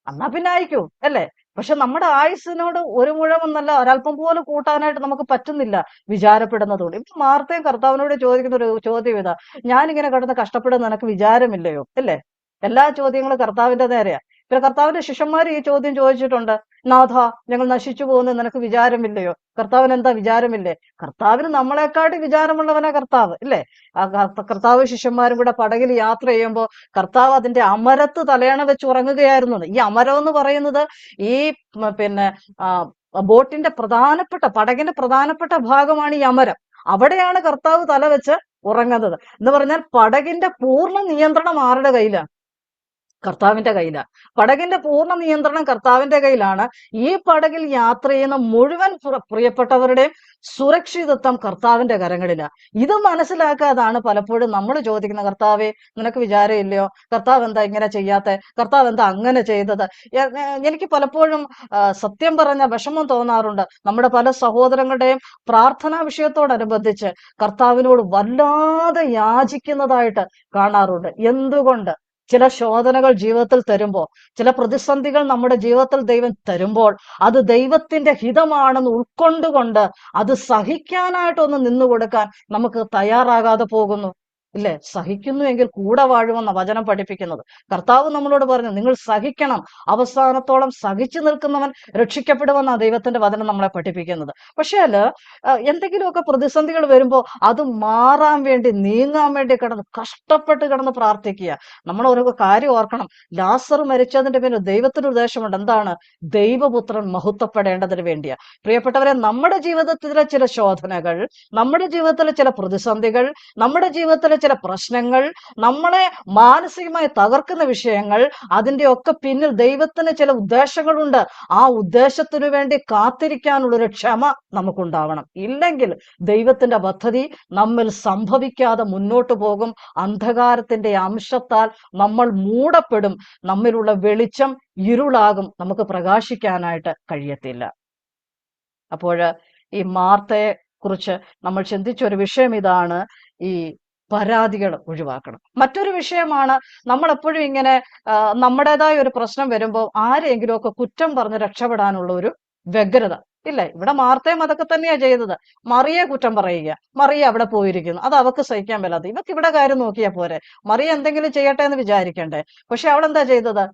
എന്നാ പിന്നെ അയക്കൂ, അല്ലേ? പക്ഷെ നമ്മുടെ ആയുസ്സിനോട് ഒരു മുഴം എന്നല്ല, ഒരല്പം പോലും കൂട്ടാനായിട്ട് നമുക്ക് പറ്റുന്നില്ല വിചാരപ്പെടുന്നതുകൊണ്ട്. ഇപ്പൊ മാർത്തയും കർത്താവിനോട് ചോദിക്കുന്ന ഒരു ചോദ്യം ഇതാ, ഞാനിങ്ങനെ കിടന്ന് കഷ്ടപ്പെടുന്ന നിനക്ക് വിചാരമില്ലയോ? അല്ലേ? എല്ലാ ചോദ്യങ്ങളും കർത്താവിന്റെ നേരെയാ. പിന്നെ കർത്താവിന്റെ ശിഷ്യന്മാർ ഈ ചോദ്യം ചോദിച്ചിട്ടുണ്ട്, നാഥ, ഞങ്ങൾ നശിച്ചു പോകുന്നത് നിനക്ക് വിചാരമില്ലയോ? കർത്താവിന് എന്താ വിചാരമില്ലേ? കർത്താവിന് നമ്മളെക്കാട്ടി വിചാരമുള്ളവനാ കർത്താവ്, ഇല്ലേ? കർത്താവ് ശിഷ്യന്മാരും കൂടെ പടകിൽ യാത്ര ചെയ്യുമ്പോൾ കർത്താവ് അതിന്റെ അമരത്ത് തലയണ വെച്ച് ഉറങ്ങുകയായിരുന്നു. ഈ അമരം എന്ന് പറയുന്നത് ഈ പിന്നെ ബോട്ടിന്റെ പടകിന്റെ പ്രധാനപ്പെട്ട ഭാഗമാണ് ഈ അമരം. അവിടെയാണ് കർത്താവ് തല വെച്ച് ഉറങ്ങുന്നത്. എന്ന് പറഞ്ഞാൽ പടകിന്റെ പൂർണ്ണ നിയന്ത്രണം ആരുടെ കയ്യിലാണ്? കർത്താവിന്റെ കയ്യിലാണ്. പടകിന്റെ പൂർണ്ണ നിയന്ത്രണം കർത്താവിന്റെ കയ്യിലാണ്. ഈ പടകിൽ യാത്ര ചെയ്യുന്ന മുഴുവൻ പ്രിയപ്പെട്ടവരുടെയും സുരക്ഷിതത്വം കർത്താവിന്റെ കരങ്ങളിലാണ്. ഇത് മനസ്സിലാക്കാതാണ് പലപ്പോഴും നമ്മൾ ചോദിക്കുന്ന, കർത്താവേ, നിനക്ക് വിചാരമില്ലയോ? കർത്താവ് എന്താ ഇങ്ങനെ ചെയ്യാത്ത? കർത്താവ് എന്താ അങ്ങനെ ചെയ്തത്? എനിക്ക് പലപ്പോഴും സത്യം പറഞ്ഞ വിഷമം തോന്നാറുണ്ട്. നമ്മുടെ പല സഹോദരങ്ങളുടെയും പ്രാർത്ഥനാ വിഷയത്തോടനുബന്ധിച്ച് കർത്താവിനോട് വല്ലാതെ യാചിക്കുന്നതായിട്ട് കാണാറുണ്ട്. എന്തുകൊണ്ട്? ചില ശോധനകൾ ജീവിതത്തിൽ തരുമ്പോൾ, ചില പ്രതിസന്ധികൾ നമ്മുടെ ജീവിതത്തിൽ ദൈവം തരുമ്പോൾ, അത് ദൈവത്തിന്റെ ഹിതമാണെന്ന് ഉൾക്കൊണ്ടുകൊണ്ട് അത് സഹിക്കാനായിട്ടൊന്ന് നിന്നു കൊടുക്കാൻ നമുക്ക് തയ്യാറാകാതെ പോകുന്നു, ഇല്ലേ? സഹിക്കുന്നു എങ്കിൽ കൂടെ വാഴുമെന്ന വചനം പഠിപ്പിക്കുന്നത്. കർത്താവ് നമ്മളോട് പറഞ്ഞു, നിങ്ങൾ സഹിക്കണം, അവസാനത്തോളം സഹിച്ചു നിൽക്കുന്നവൻ രക്ഷിക്കപ്പെടുമെന്ന ദൈവത്തിന്റെ വചനം നമ്മളെ പഠിപ്പിക്കുന്നത്. പക്ഷേ എന്തെങ്കിലുമൊക്കെ പ്രതിസന്ധികൾ വരുമ്പോൾ അത് മാറാൻ വേണ്ടി, നീങ്ങാൻ വേണ്ടി കഷ്ടപ്പെട്ട് കിടന്ന് പ്രാർത്ഥിക്കുക. നമ്മൾ ഒരു കാര്യം ഓർക്കണം, ലാസർ മരിച്ചതിന്റെ പിന്നിൽ ദൈവത്തിന് ഉദ്ദേശമുണ്ട്. എന്താണ്? ദൈവപുത്രൻ മഹത്വപ്പെടേണ്ടതിന് വേണ്ടിയാ. പ്രിയപ്പെട്ടവരെ, നമ്മുടെ ജീവിതത്തിലെ ചില ശോധനകൾ, നമ്മുടെ ജീവിതത്തിലെ ചില പ്രതിസന്ധികൾ, നമ്മുടെ ജീവിതത്തിലെ ചില പ്രശ്നങ്ങൾ, നമ്മളെ മാനസികമായി തകർക്കുന്ന വിഷയങ്ങൾ, അതിന്റെ ഒക്കെ പിന്നിൽ ദൈവത്തിന് ചില ഉദ്ദേശങ്ങളുണ്ട്. ആ ഉദ്ദേശത്തിനു വേണ്ടി കാത്തിരിക്കാനുള്ളൊരു ക്ഷമ നമുക്കുണ്ടാവണം. ഇല്ലെങ്കിൽ ദൈവത്തിന്റെ പദ്ധതി നമ്മിൽ സംഭവിക്കാതെ മുന്നോട്ട് പോകും. അന്ധകാരത്തിന്റെ അംശത്താൽ നമ്മൾ മൂടപ്പെടും. നമ്മിലുള്ള വെളിച്ചം ഇരുളാകും. നമുക്ക് പ്രകാശിക്കാനായിട്ട് കഴിയത്തില്ല. അപ്പോൾ ഈ മാർത്തയെ കുറിച്ച് നമ്മൾ ചിന്തിച്ചൊരു വിഷയം ഇതാണ്, ഈ പരാതികൾ ഒഴിവാക്കണം. മറ്റൊരു വിഷയമാണ്, നമ്മൾ എപ്പോഴും ഇങ്ങനെ നമ്മുടേതായ ഒരു പ്രശ്നം വരുമ്പോൾ ആരെങ്കിലും ഒക്കെ കുറ്റം പറഞ്ഞ് രക്ഷപ്പെടാനുള്ള ഒരു വ്യഗ്രത, ഇല്ലേ? ഇവിടെ മാർത്തയും അതൊക്കെ തന്നെയാ ചെയ്തത്. മറിയെ കുറ്റം പറയുക, മറിയ അവിടെ പോയിരിക്കുന്നു, അത് അവക്ക് സഹിക്കാൻ മേലാതെ. ഇവക്ക് ഇവിടെ കാര്യം നോക്കിയാ പോരെ, മറിയ എന്തെങ്കിലും ചെയ്യട്ടെ എന്ന് വിചാരിക്കണ്ടേ? പക്ഷെ അവളെന്താ ചെയ്തത്?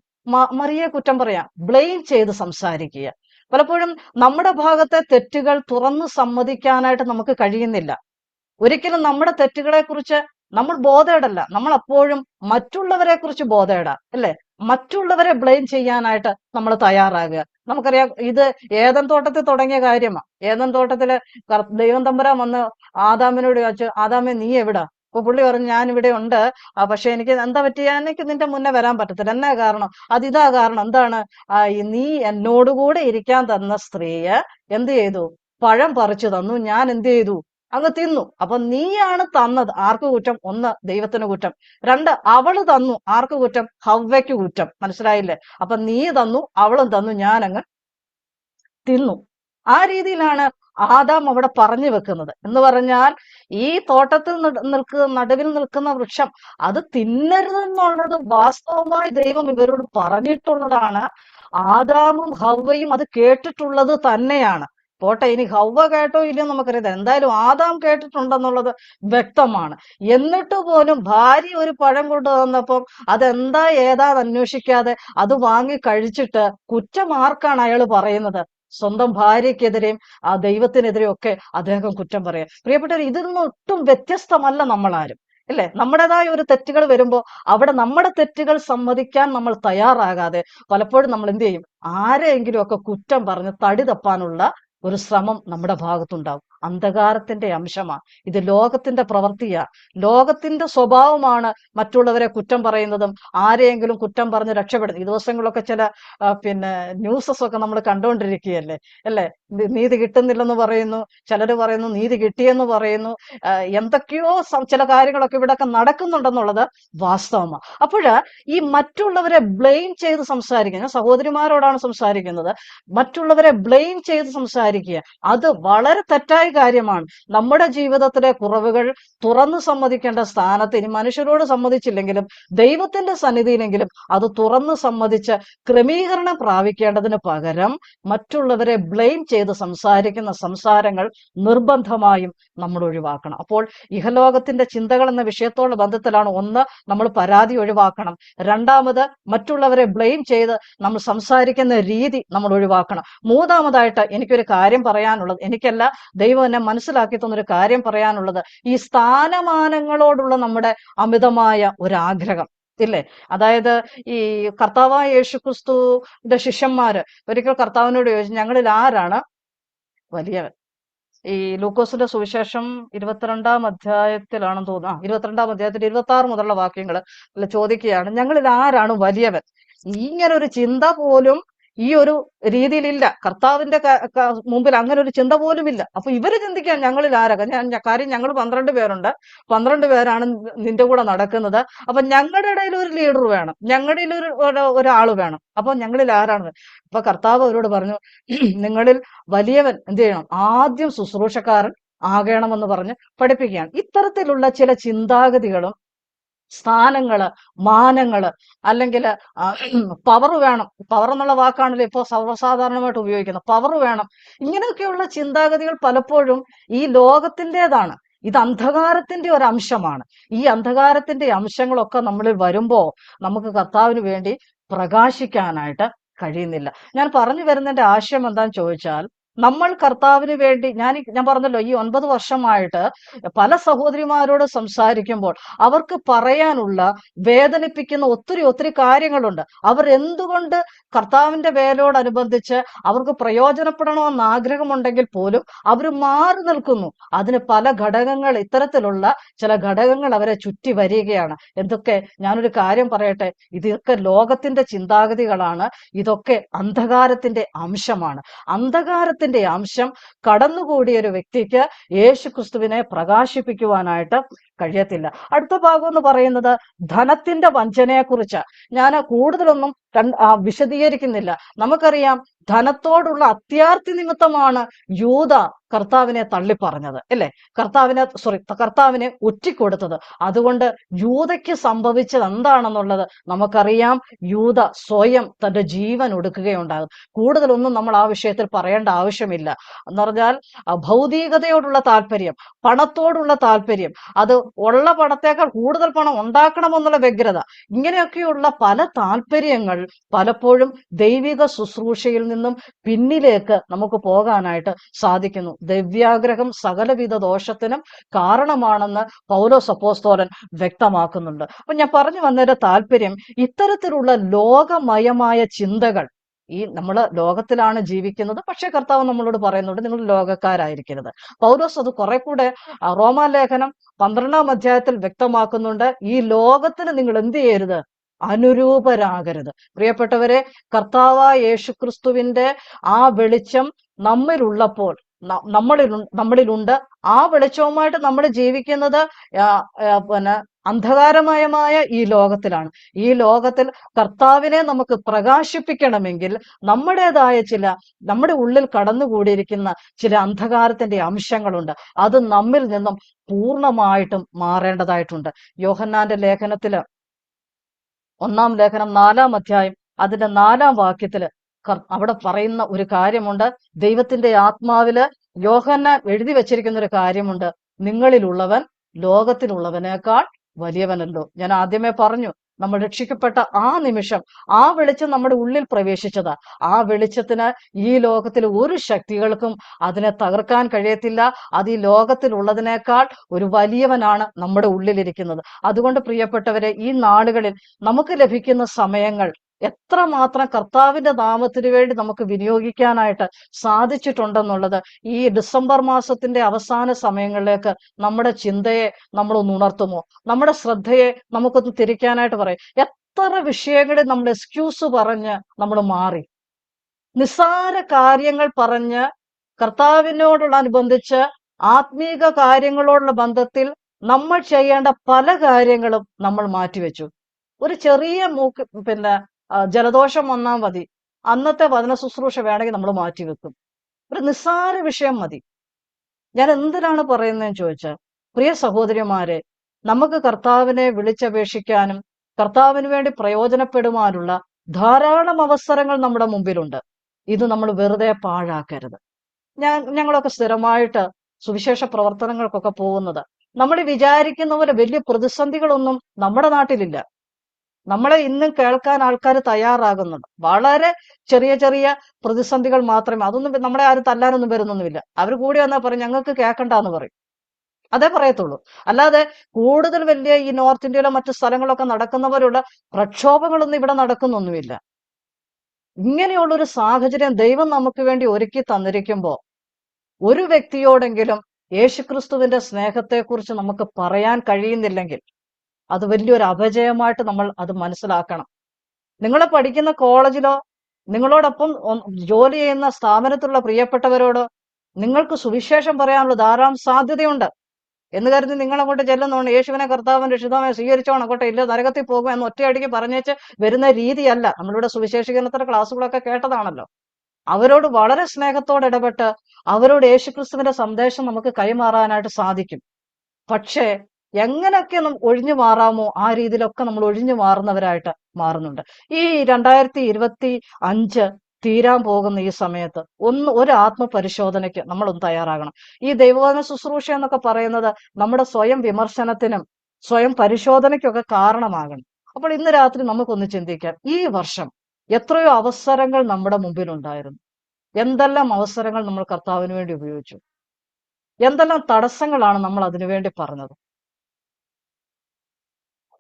മറിയെ കുറ്റം പറയാ, ബ്ലെയിം ചെയ്ത് സംസാരിക്കുക. പലപ്പോഴും നമ്മുടെ ഭാഗത്തെ തെറ്റുകൾ തുറന്നു സമ്മതിക്കാനായിട്ട് നമുക്ക് കഴിയുന്നില്ല. ഒരിക്കലും നമ്മുടെ തെറ്റുകളെ കുറിച്ച് നമ്മൾ ബോധേടല്ല, നമ്മൾ അപ്പോഴും മറ്റുള്ളവരെ കുറിച്ച് ബോധേടാ, അല്ലെ? മറ്റുള്ളവരെ ബ്ലെയിം ചെയ്യാനായിട്ട് നമ്മൾ തയ്യാറാകുക. നമുക്കറിയാം, ഇത് ഏദൻ തോട്ടത്തിൽ തുടങ്ങിയ കാര്യമാണ്. ഏദൻ തോട്ടത്തില് ദൈവം തമ്പുരാൻ വന്ന് ആദാമിനോട് ചോദിച്ചു, ആദാമേ, നീ എവിടാ? അപ്പൊ പുള്ളി പറഞ്ഞു, ഞാൻ ഇവിടെ ഉണ്ട്, പക്ഷെ എനിക്ക് എന്താ പറ്റിയ, എനിക്ക് നിന്റെ മുന്നേ വരാൻ പറ്റത്തില്ല. എന്നാ കാരണം? അതിതാ കാരണം. എന്താണ്? നീ എന്നോടുകൂടെ ഇരിക്കാൻ തന്ന സ്ത്രീയെ എന്ത് ചെയ്തു? പഴം പറിച്ചു തന്നു, ഞാൻ എന്ത് ചെയ്തു? അങ്ങ് തിന്നു. അപ്പൊ നീയാണ് തന്നത്. ആർക്ക് കുറ്റം? ഒന്ന്, ദൈവത്തിന് കുറ്റം. രണ്ട്, അവള് തന്നു. ആർക്ക് കുറ്റം? ഹവ്വയ്ക്ക് കുറ്റം. മനസ്സിലായില്ലേ? അപ്പൊ നീ തന്നു, അവളും തന്നു, ഞാൻ അങ്ങ് തിന്നു. ആ രീതിയിലാണ് ആദാം അവിടെ പറഞ്ഞു വെക്കുന്നത്. എന്ന് പറഞ്ഞാൽ ഈ തോട്ടത്തിൽ നടുവിൽ നിൽക്കുന്ന വൃക്ഷം അത് തിന്നരുതെന്നുള്ളത് വാസ്തവമായി ദൈവം ഇവരോട് പറഞ്ഞിട്ടുള്ളതാണ്. ആദാമും ഹവ്വയും അത് കേട്ടിട്ടുള്ളത് തന്നെയാണ്. പോട്ടെ, ഇനി ഹവ്വ കേട്ടോ ഇല്ലയോ നമുക്കറിയാം, എന്തായാലും ആദാം കേട്ടിട്ടുണ്ടെന്നുള്ളത് വ്യക്തമാണ്. എന്നിട്ട് പോലും ഭാര്യ ഒരു പഴം കൊണ്ടുവന്നപ്പം അതെന്താ ഏതാന്ന് അന്വേഷിക്കാതെ അത് വാങ്ങി കഴിച്ചിട്ട് കുറ്റം ആർക്കാണ് അയാൾ പറയുന്നത്? സ്വന്തം ഭാര്യയ്ക്കെതിരെയും ആ ദൈവത്തിനെതിരെയും ഒക്കെ അദ്ദേഹം കുറ്റം പറയാം. പ്രിയപ്പെട്ടവർ, ഇതിൽ നിന്ന് ഒട്ടും വ്യത്യസ്തമല്ല നമ്മളാരും, അല്ലേ? നമ്മുടേതായ ഒരു തെറ്റുകൾ വരുമ്പോൾ അവിടെ നമ്മുടെ തെറ്റുകൾ സമ്മതിക്കാൻ നമ്മൾ തയ്യാറാകാതെ പലപ്പോഴും നമ്മൾ എന്ത് ചെയ്യും? ആരെയെങ്കിലും ഒക്കെ കുറ്റം പറഞ്ഞ് തടി തപ്പാനുള്ള ഒരു ശ്രമം നമ്മുടെ ഭാഗത്തുണ്ടാവും. അന്ധകാരത്തിന്റെ അംശമാണ് ഇത്, ലോകത്തിന്റെ പ്രവൃത്തിയാ, ലോകത്തിന്റെ സ്വഭാവമാണ് മറ്റുള്ളവരെ കുറ്റം പറയുന്നതും ആരെയെങ്കിലും കുറ്റം പറഞ്ഞ് രക്ഷപ്പെടുന്നത്. ഈ ദിവസങ്ങളൊക്കെ ചില പിന്നെ ന്യൂസസ് ഒക്കെ നമ്മൾ കണ്ടുകൊണ്ടിരിക്കുകയല്ലേ, അല്ലേ? നീതി കിട്ടുന്നില്ലെന്ന് പറയുന്നു, ചിലർ പറയുന്നു നീതി കിട്ടിയെന്ന് പറയുന്നു, എന്തൊക്കെയോ ചില കാര്യങ്ങളൊക്കെ ഇവിടെയൊക്കെ നടക്കുന്നുണ്ടെന്നുള്ളത് വാസ്തവമാണ്. അപ്പോഴ് ഈ മറ്റുള്ളവരെ ബ്ലെയിം ചെയ്ത് സംസാരിക്കുക, ഞാൻ സഹോദരിമാരോടാണ് സംസാരിക്കുന്നത്, മറ്റുള്ളവരെ ബ്ലെയിം ചെയ്ത് സംസാരിക്കുക, അത് വളരെ തെറ്റായ കാര്യമാണ്. നമ്മുടെ ജീവിതത്തിലെ കുറവുകൾ തുറന്നു സമ്മതിക്കേണ്ട സ്ഥാനത്ത് ഇനി മനുഷ്യരോട് സമ്മതിച്ചില്ലെങ്കിലും ദൈവത്തിന്റെ സന്നിധിയിലെങ്കിലും അത് തുറന്നു സമ്മതിച്ച് ക്രമീകരണം പ്രാപിക്കേണ്ടതിന് പകരം മറ്റുള്ളവരെ ബ്ലെയിം ചെയ്ത് സംസാരിക്കുന്ന സംസാരങ്ങൾ നിർബന്ധമായും നമ്മൾ ഒഴിവാക്കണം. അപ്പോൾ ഇഹലോകത്തിന്റെ ചിന്തകൾ എന്ന വിഷയത്തോട് ബന്ധത്തിലാണ്, ഒന്ന്, നമ്മൾ പരാതി ഒഴിവാക്കണം. രണ്ടാമത്, മറ്റുള്ളവരെ ബ്ലെയിം ചെയ്ത് നമ്മൾ സംസാരിക്കുന്ന രീതി നമ്മൾ ഒഴിവാക്കണം. മൂന്നാമതായിട്ട് എനിക്കൊരു കാര്യം പറയാനുള്ളത്, എനിക്കല്ല, ദൈവം എന്നെ മനസ്സിലാക്കി തന്നൊരു കാര്യം പറയാനുള്ളത്, ഈ സ്ഥാനമാനങ്ങളോടുള്ള നമ്മുടെ അമിതമായ ഒരു ആഗ്രഹം ഇല്ലേ? അതായത് ഈ കർത്താവായ യേശുക്രിസ്തുവിന്റെ ശിഷ്യന്മാര് ഒരിക്കൽ കർത്താവിനോട് ചോദിച്ചു, ഞങ്ങളിൽ ആരാണ് വലിയവൻ? ഈ ലൂക്കോസിന്റെ സുവിശേഷം 22-ാം അധ്യായത്തിലാണെന്ന് തോന്നുന്നു, 22-ാം അധ്യായത്തിൽ 26 മുതലുള്ള വാക്യങ്ങൾ ചോദിക്കുകയാണ്, ഞങ്ങളിൽ ആരാണ് വലിയവൻ? ഇങ്ങനെ ഒരു ചിന്ത പോലും ഈ ഒരു രീതിയിലില്ല, കർത്താവിന്റെ മുമ്പിൽ അങ്ങനെ ഒരു ചിന്ത പോലും ഇല്ല. അപ്പൊ ഇവര് ചിന്തിക്കാൻ ഞങ്ങളിൽ ആരൊക്കെ, കാര്യം ഞങ്ങൾ 12 പേരുണ്ട്, 12 പേരാണ് നിന്റെ കൂടെ നടക്കുന്നത്, അപ്പൊ ഞങ്ങളുടെ ഇടയിൽ ഒരു ലീഡർ വേണം, ഞങ്ങളുടെ ഒരാൾ വേണം, അപ്പൊ ഞങ്ങളിൽ ആരാണ്? അപ്പൊ കർത്താവ് അവരോട് പറഞ്ഞു, നിങ്ങളിൽ വലിയവൻ എന്ത് ചെയ്യണം? ആദ്യം ശുശ്രൂഷക്കാരൻ ആകണമെന്ന് പറഞ്ഞ് പഠിപ്പിക്കുകയാണ്. ഇത്തരത്തിലുള്ള ചില ചിന്താഗതികളും സ്ഥാനങ്ങള്, മാനങ്ങള്, അല്ലെങ്കിൽ പവർ വേണം, പവർ എന്നുള്ള വാക്കാണല്ലോ ഇപ്പോൾ സർവ്വസാധാരണമായിട്ട് ഉപയോഗിക്കുന്നത്, പവർ വേണം, ഇങ്ങനെയൊക്കെയുള്ള ചിന്താഗതികൾ പലപ്പോഴും ഈ ലോകത്തിൻ്റെതാണ്. ഇത് അന്ധകാരത്തിന്റെ ഒരു അംശമാണ്. ഈ അന്ധകാരത്തിന്റെ അംശങ്ങളൊക്കെ നമ്മളിൽ വരുമ്പോ നമുക്ക് കർത്താവിന് വേണ്ടി പ്രകാശിക്കാനായിട്ട് കഴിയുന്നില്ല. ഞാൻ പറഞ്ഞു വരുന്നതിന്റെ ആശയം എന്താന്ന് ചോദിച്ചാൽ, നമ്മൾ കർത്താവിന് വേണ്ടി, ഞാൻ പറഞ്ഞല്ലോ, ഈ 9 വർഷമായിട്ട് പല സഹോദരിമാരോട് സംസാരിക്കുമ്പോൾ അവർക്ക് പറയാനുള്ള, വേദനിപ്പിക്കുന്ന ഒത്തിരി കാര്യങ്ങളുണ്ട്. അവർ എന്തുകൊണ്ട് കർത്താവിന്റെ വേലയോടനുബന്ധിച്ച് അവർക്ക് പ്രയോജനപ്പെടണമെന്ന് ആഗ്രഹമുണ്ടെങ്കിൽ പോലും അവർ മാറി നിൽക്കുന്നു. അതിന് പല ഘടകങ്ങൾ, ഇത്തരത്തിലുള്ള ചില ഘടകങ്ങൾ അവരെ ചുറ്റി വരികയാണ്. എന്തൊക്കെ? ഞാനൊരു കാര്യം പറയട്ടെ, ഇതൊക്കെ ലോകത്തിന്റെ ചിന്താഗതികളാണ്, ഇതൊക്കെ അന്ധകാരത്തിന്റെ അംശമാണ്. അന്ധകാരത്തിന്റെ അംശം കടന്നുകൂടിയ ഒരു വ്യക്തിക്ക് യേശുക്രിസ്തുവിനെ പ്രകാശിപ്പിക്കുവാനായിട്ട് കഴിയത്തില്ല. അടുത്ത ഭാഗം എന്ന് പറയുന്നത് ധനത്തിന്റെ വഞ്ചനയെ കുറിച്ച്. ഞാൻ കൂടുതലൊന്നും വിശദീകരിക്കുന്നില്ല. നമുക്കറിയാം, ധനത്തോടുള്ള അത്യാർത്തി നിമിത്തമാണ് യൂദ കർത്താവിനെ തള്ളിപ്പറഞ്ഞത്, അല്ലെ? കർത്താവിനെ ഒറ്റിക്കൊടുത്തത്. അതുകൊണ്ട് യൂദയ്ക്ക് സംഭവിച്ചത് എന്താണെന്നുള്ളത് നമുക്കറിയാം. യൂദ സ്വയം തന്റെ ജീവൻ ഒടുക്കുകയുണ്ടാകും. കൂടുതലൊന്നും നമ്മൾ ആ വിഷയത്തിൽ പറയേണ്ട ആവശ്യമില്ല. എന്ന് പറഞ്ഞാൽ ഭൗതികതയോടുള്ള താല്പര്യം, പണത്തോടുള്ള താല്പര്യം, അത് ഉള്ള പണത്തേക്കാൾ കൂടുതൽ പണം ഉണ്ടാക്കണമെന്നുള്ള വ്യഗ്രത, ഇങ്ങനെയൊക്കെയുള്ള പല താല്പര്യങ്ങൾ പലപ്പോഴും ദൈവിക ശുശ്രൂഷയിൽ നിന്നും പിന്നിലേക്ക് നമുക്ക് പോകാനായിട്ട് സാധിക്കുന്നു. ദ്രവ്യാഗ്രഹം സകലവിധ ദോഷത്തിനും കാരണമാണെന്ന് പൗലോസ് അപ്പോസ്തലൻ വ്യക്തമാക്കുന്നുണ്ട്. അപ്പൊ ഞാൻ പറഞ്ഞു വന്നതിന്റെ താല്പര്യം, ഇത്തരത്തിലുള്ള ലോകമയമായ ചിന്തകൾ, ഈ നമ്മള് ലോകത്തിലാണ് ജീവിക്കുന്നത്, പക്ഷെ കർത്താവ് നമ്മളോട് പറയുന്നുണ്ട്, നിങ്ങൾ ലോകക്കാരായിരിക്കരുത്. പൗലോസ് അത് കുറെ കൂടെ റോമാലേഖനം 12-ാം അധ്യായത്തിൽ വ്യക്തമാക്കുന്നുണ്ട്. ഈ ലോകത്തിന് നിങ്ങൾ എന്ത് ചെയ്യരുത്? അനുരൂപരാകരുത്. പ്രിയപ്പെട്ടവരെ, കർത്താവായ യേശുക്രിസ്തുവിന്റെ ആ വെളിച്ചം നമ്മിലുള്ളപ്പോൾ, നമ്മളിലുണ്ട്. ആ വെളിച്ചവുമായിട്ട് നമ്മൾ ജീവിക്കുന്നത് പിന്നെ അന്ധകാരമയമായ ഈ ലോകത്തിലാണ്. ഈ ലോകത്തിൽ കർത്താവിനെ നമുക്ക് പ്രകാശിപ്പിക്കണമെങ്കിൽ നമ്മുടെ ഉള്ളിൽ കടന്നുകൂടിയിരിക്കുന്ന ചില അന്ധകാരത്തിന്റെ അംശങ്ങളുണ്ട്. അത് നമ്മിൽ നിന്നും പൂർണ്ണമായിട്ടും മാറേണ്ടതായിട്ടുണ്ട്. യോഹന്നാന്റെ ലേഖനത്തില്, 1-ാം ലേഖനം 4-ാം അധ്യായം അതിന്റെ 4-ാം വാക്യത്തില് അവിടെ പറയുന്ന ഒരു കാര്യമുണ്ട്. ദൈവത്തിന്റെ ആത്മാവില് യോഹന്നാൻ എഴുതി വെച്ചിരിക്കുന്ന ഒരു കാര്യമുണ്ട്. നിങ്ങളിലുള്ളവൻ ലോകത്തിലുള്ളവനേക്കാൾ വലിയവനല്ലോ. ഞാൻ ആദ്യമേ പറഞ്ഞു, നമ്മൾ രക്ഷിക്കപ്പെട്ട ആ നിമിഷം ആ വെളിച്ചം നമ്മുടെ ഉള്ളിൽ പ്രവേശിച്ചതാ. ആ വെളിച്ചത്തിന് ഈ ലോകത്തിൽ ഒരു ശക്തികൾക്കും അതിനെ തകർക്കാൻ കഴിയത്തില്ല. അത് ഈ ലോകത്തിലുള്ളതിനേക്കാൾ ഒരു വലിയവനാണ് നമ്മുടെ ഉള്ളിലിരിക്കുന്നത്. അതുകൊണ്ട് പ്രിയപ്പെട്ടവരെ, ഈ നാളുകളിൽ നമുക്ക് ലഭിക്കുന്ന സമയങ്ങൾ എത്രമാത്രം കർത്താവിന്റെ നാമത്തിന് വേണ്ടി നമുക്ക് വിനിയോഗിക്കാനായിട്ട് സാധിച്ചിട്ടുണ്ടെന്നുള്ളത് ഈ ഡിസംബർ മാസത്തിന്റെ അവസാന സമയങ്ങളിലേക്ക് നമ്മുടെ ചിന്തയെ നമ്മളൊന്ന് ഉണർത്തുമോ? നമ്മുടെ ശ്രദ്ധയെ നമുക്കൊന്ന് തിരിക്കാനായിട്ട് പറയും. എത്ര വിഷയങ്ങളിൽ നമ്മൾ എക്സ്ക്യൂസ് പറഞ്ഞ് നമ്മൾ മാറി, നിസ്സാര കാര്യങ്ങൾ പറഞ്ഞ് കർത്താവിനോടുള്ളനുബന്ധിച്ച് ആത്മീക കാര്യങ്ങളോടുള്ള ബന്ധത്തിൽ നമ്മൾ ചെയ്യേണ്ട പല കാര്യങ്ങളും നമ്മൾ മാറ്റിവെച്ചു. ഒരു ചെറിയ ജലദോഷം വന്നാൽ മതി, അന്നത്തെ വചന ശുശ്രൂഷ വേണമെങ്കിൽ നമ്മൾ മാറ്റിവെക്കും. ഒരു നിസ്സാര വിഷയം മതി. ഞാൻ എന്തിനാണ് പറയുന്നതെന്ന് ചോദിച്ചാൽ, പ്രിയ സഹോദരിമാരെ, നമുക്ക് കർത്താവിനെ വിളിച്ചപേക്ഷിക്കാനും കർത്താവിന് വേണ്ടി പ്രയോജനപ്പെടുവാനുള്ള ധാരാളം അവസരങ്ങൾ നമ്മുടെ മുമ്പിലുണ്ട്. ഇത് നമ്മൾ വെറുതെ പാഴാക്കരുത്. ഞങ്ങളൊക്കെ സ്ഥിരമായിട്ട് സുവിശേഷ പ്രവർത്തനങ്ങൾക്കൊക്കെ പോകുന്നത്, നമ്മൾ വിചാരിക്കുന്ന പോലെ വലിയ പ്രതിസന്ധികളൊന്നും നമ്മുടെ നാട്ടിലില്ല. നമ്മളെ ഇന്നും കേൾക്കാൻ ആൾക്കാർ തയ്യാറാകുന്നുണ്ട്. വളരെ ചെറിയ ചെറിയ പ്രതിസന്ധികൾ മാത്രമേ, അതൊന്നും നമ്മളെ ആരും തല്ലാനൊന്നും വരുന്നൊന്നുമില്ല. അവർ കൂടി വന്നാൽ പറയും ഞങ്ങൾക്ക് കേൾക്കണ്ടെന്ന് പറയും. അതേ പറയത്തുള്ളൂ. അല്ലാതെ കൂടുതൽ വലിയ ഈ നോർത്ത് ഇന്ത്യയിലോ മറ്റു സ്ഥലങ്ങളൊക്കെ നടക്കുന്നവരുള്ള പ്രക്ഷോഭങ്ങളൊന്നും ഇവിടെ നടക്കുന്നൊന്നുമില്ല. ഇങ്ങനെയുള്ളൊരു സാഹചര്യം ദൈവം നമുക്ക് വേണ്ടി ഒരുക്കി തന്നിരിക്കുമ്പോൾ ഒരു വ്യക്തിയോടെങ്കിലും യേശുക്രിസ്തുവിന്റെ സ്നേഹത്തെക്കുറിച്ച് നമുക്ക് പറയാൻ കഴിയുന്നില്ലെങ്കിൽ അത് വലിയൊരു അപജയമായിട്ട് നമ്മൾ അത് മനസ്സിലാക്കണം. നിങ്ങൾ പഠിക്കുന്ന കോളേജിലോ നിങ്ങളോടൊപ്പം ജോലി ചെയ്യുന്ന സ്ഥാപനത്തിലുള്ള പ്രിയപ്പെട്ടവരോടോ നിങ്ങൾക്ക് സുവിശേഷം പറയാനുള്ള ധാരാളം സാധ്യതയുണ്ട് എന്ന് കരുതി നിങ്ങളങ്ങോട്ട് ചെല്ലുന്നതുകൊണ്ട് യേശുവിനെ കർത്താവിന്റെ രക്ഷിതാവിനെ സ്വീകരിച്ചോണം അങ്ങോട്ടെ, ഇല്ല നരകത്തിൽ പോകും എന്ന് ഒറ്റയടിക്ക് പറഞ്ഞേച്ച് വരുന്ന രീതിയല്ല. നമ്മളിവിടെ സുവിശേഷീകരണത്തിന്റെ ക്ലാസ്സുകളൊക്കെ കേട്ടതാണല്ലോ. അവരോട് വളരെ സ്നേഹത്തോടെ ഇടപെട്ട് അവരോട് യേശുക്രിസ്തുവിന്റെ സന്ദേശം നമുക്ക് കൈമാറാനായിട്ട് സാധിക്കും. പക്ഷേ എങ്ങനെയൊക്കെ ഒഴിഞ്ഞു മാറാമോ ആ രീതിയിലൊക്കെ നമ്മൾ ഒഴിഞ്ഞു മാറുന്നവരായിട്ട് മാറുന്നുണ്ട്. ഈ 2025 തീരാൻ പോകുന്ന ഈ സമയത്ത് ഒരു ആത്മപരിശോധനയ്ക്ക് നമ്മളൊന്ന് തയ്യാറാകണം. ഈ ദൈവവചന ശുശ്രൂഷ എന്നൊക്കെ പറയുന്നത് നമ്മുടെ സ്വയം വിമർശനത്തിനും സ്വയം പരിശോധനയ്ക്കൊക്കെ കാരണമാകണം. അപ്പോൾ ഇന്ന് രാത്രി നമുക്കൊന്ന് ചിന്തിക്കാം, ഈ വർഷം എത്രയോ അവസരങ്ങൾ നമ്മുടെ മുമ്പിലുണ്ടായിരുന്നു. എന്തെല്ലാം അവസരങ്ങൾ നമ്മൾ കർത്താവിന് വേണ്ടി ഉപയോഗിച്ചു, എന്തെല്ലാം തടസ്സങ്ങളാണ് നമ്മൾ അതിനുവേണ്ടി പറഞ്ഞത്.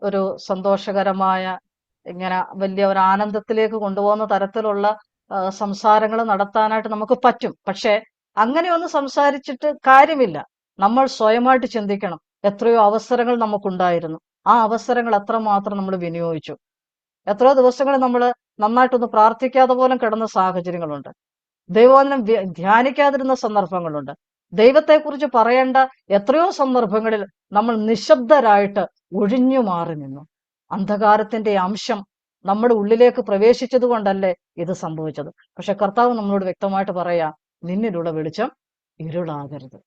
ഒരു സന്തോഷകരമായ, ഇങ്ങനെ വലിയ ഒരു ആനന്ദത്തിലേക്ക് കൊണ്ടുപോകുന്ന തരത്തിലുള്ള സംസാരങ്ങൾ നടത്താനായിട്ട് നമുക്ക് പറ്റും. പക്ഷെ അങ്ങനെയൊന്നും സംസാരിച്ചിട്ട് കാര്യമില്ല. നമ്മൾ സ്വയമായിട്ട് ചിന്തിക്കണം, എത്രയോ അവസരങ്ങൾ നമുക്കുണ്ടായിരുന്നു, ആ അവസരങ്ങൾ എത്രമാത്രം നമ്മൾ വിനിയോഗിച്ചു. എത്രയോ ദിവസങ്ങൾ നമ്മൾ നന്നായിട്ടൊന്ന് പ്രാർത്ഥിക്കാതെ പോലും കിടന്ന സാഹചര്യങ്ങളുണ്ട്. ദൈവവചനം ധ്യാനിക്കാതിരുന്ന സന്ദർഭങ്ങളുണ്ട്. ദൈവത്തെക്കുറിച്ച് പറയേണ്ട എത്രയോ സന്ദർഭങ്ങളിൽ നമ്മൾ നിശബ്ദരായിട്ട് ഒഴിഞ്ഞു മാറി നിന്നു. അന്ധകാരത്തിന്റെ അംശം നമ്മുടെ ഉള്ളിലേക്ക് പ്രവേശിച്ചത് കൊണ്ടല്ലേ ഇത് സംഭവിച്ചത്. പക്ഷെ കർത്താവ് നമ്മളോട് വ്യക്തമായിട്ട് പറയാ, നിന്നിലുള്ള വെളിച്ചം ഇരുളാകരുത്.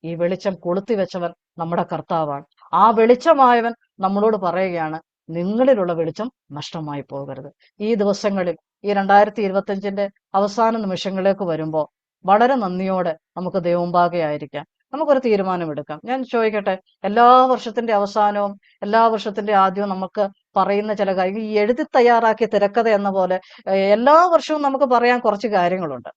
ഈ വെളിച്ചം കൊളുത്തി വെച്ചവൻ നമ്മുടെ കർത്താവാണ്. ആ വെളിച്ചമായവൻ നമ്മളോട് പറയുകയാണ്, നിങ്ങളിലുള്ള വെളിച്ചം നഷ്ടമായി പോകരുത്. ഈ ദിവസങ്ങളിൽ ഈ 2025 അവസാന നിമിഷങ്ങളിലേക്ക് വരുമ്പോൾ വളരെ നന്ദിയോടെ നമുക്ക് ദൈവമുമ്പാകെയായിരിക്കാം. നമുക്കൊരു തീരുമാനമെടുക്കാം. ഞാൻ ചോദിക്കട്ടെ, എല്ലാ വർഷത്തിന്റെ അവസാനവും എല്ലാ വർഷത്തിന്റെ ആദ്യവും നമുക്ക് പറയുന്ന ചില കാര്യങ്ങൾ, ഈ എഴുതി തയ്യാറാക്കിയ തിരക്കഥ എന്ന പോലെ എല്ലാ വർഷവും നമുക്ക് പറയാൻ കുറച്ച് കാര്യങ്ങളുണ്ട്.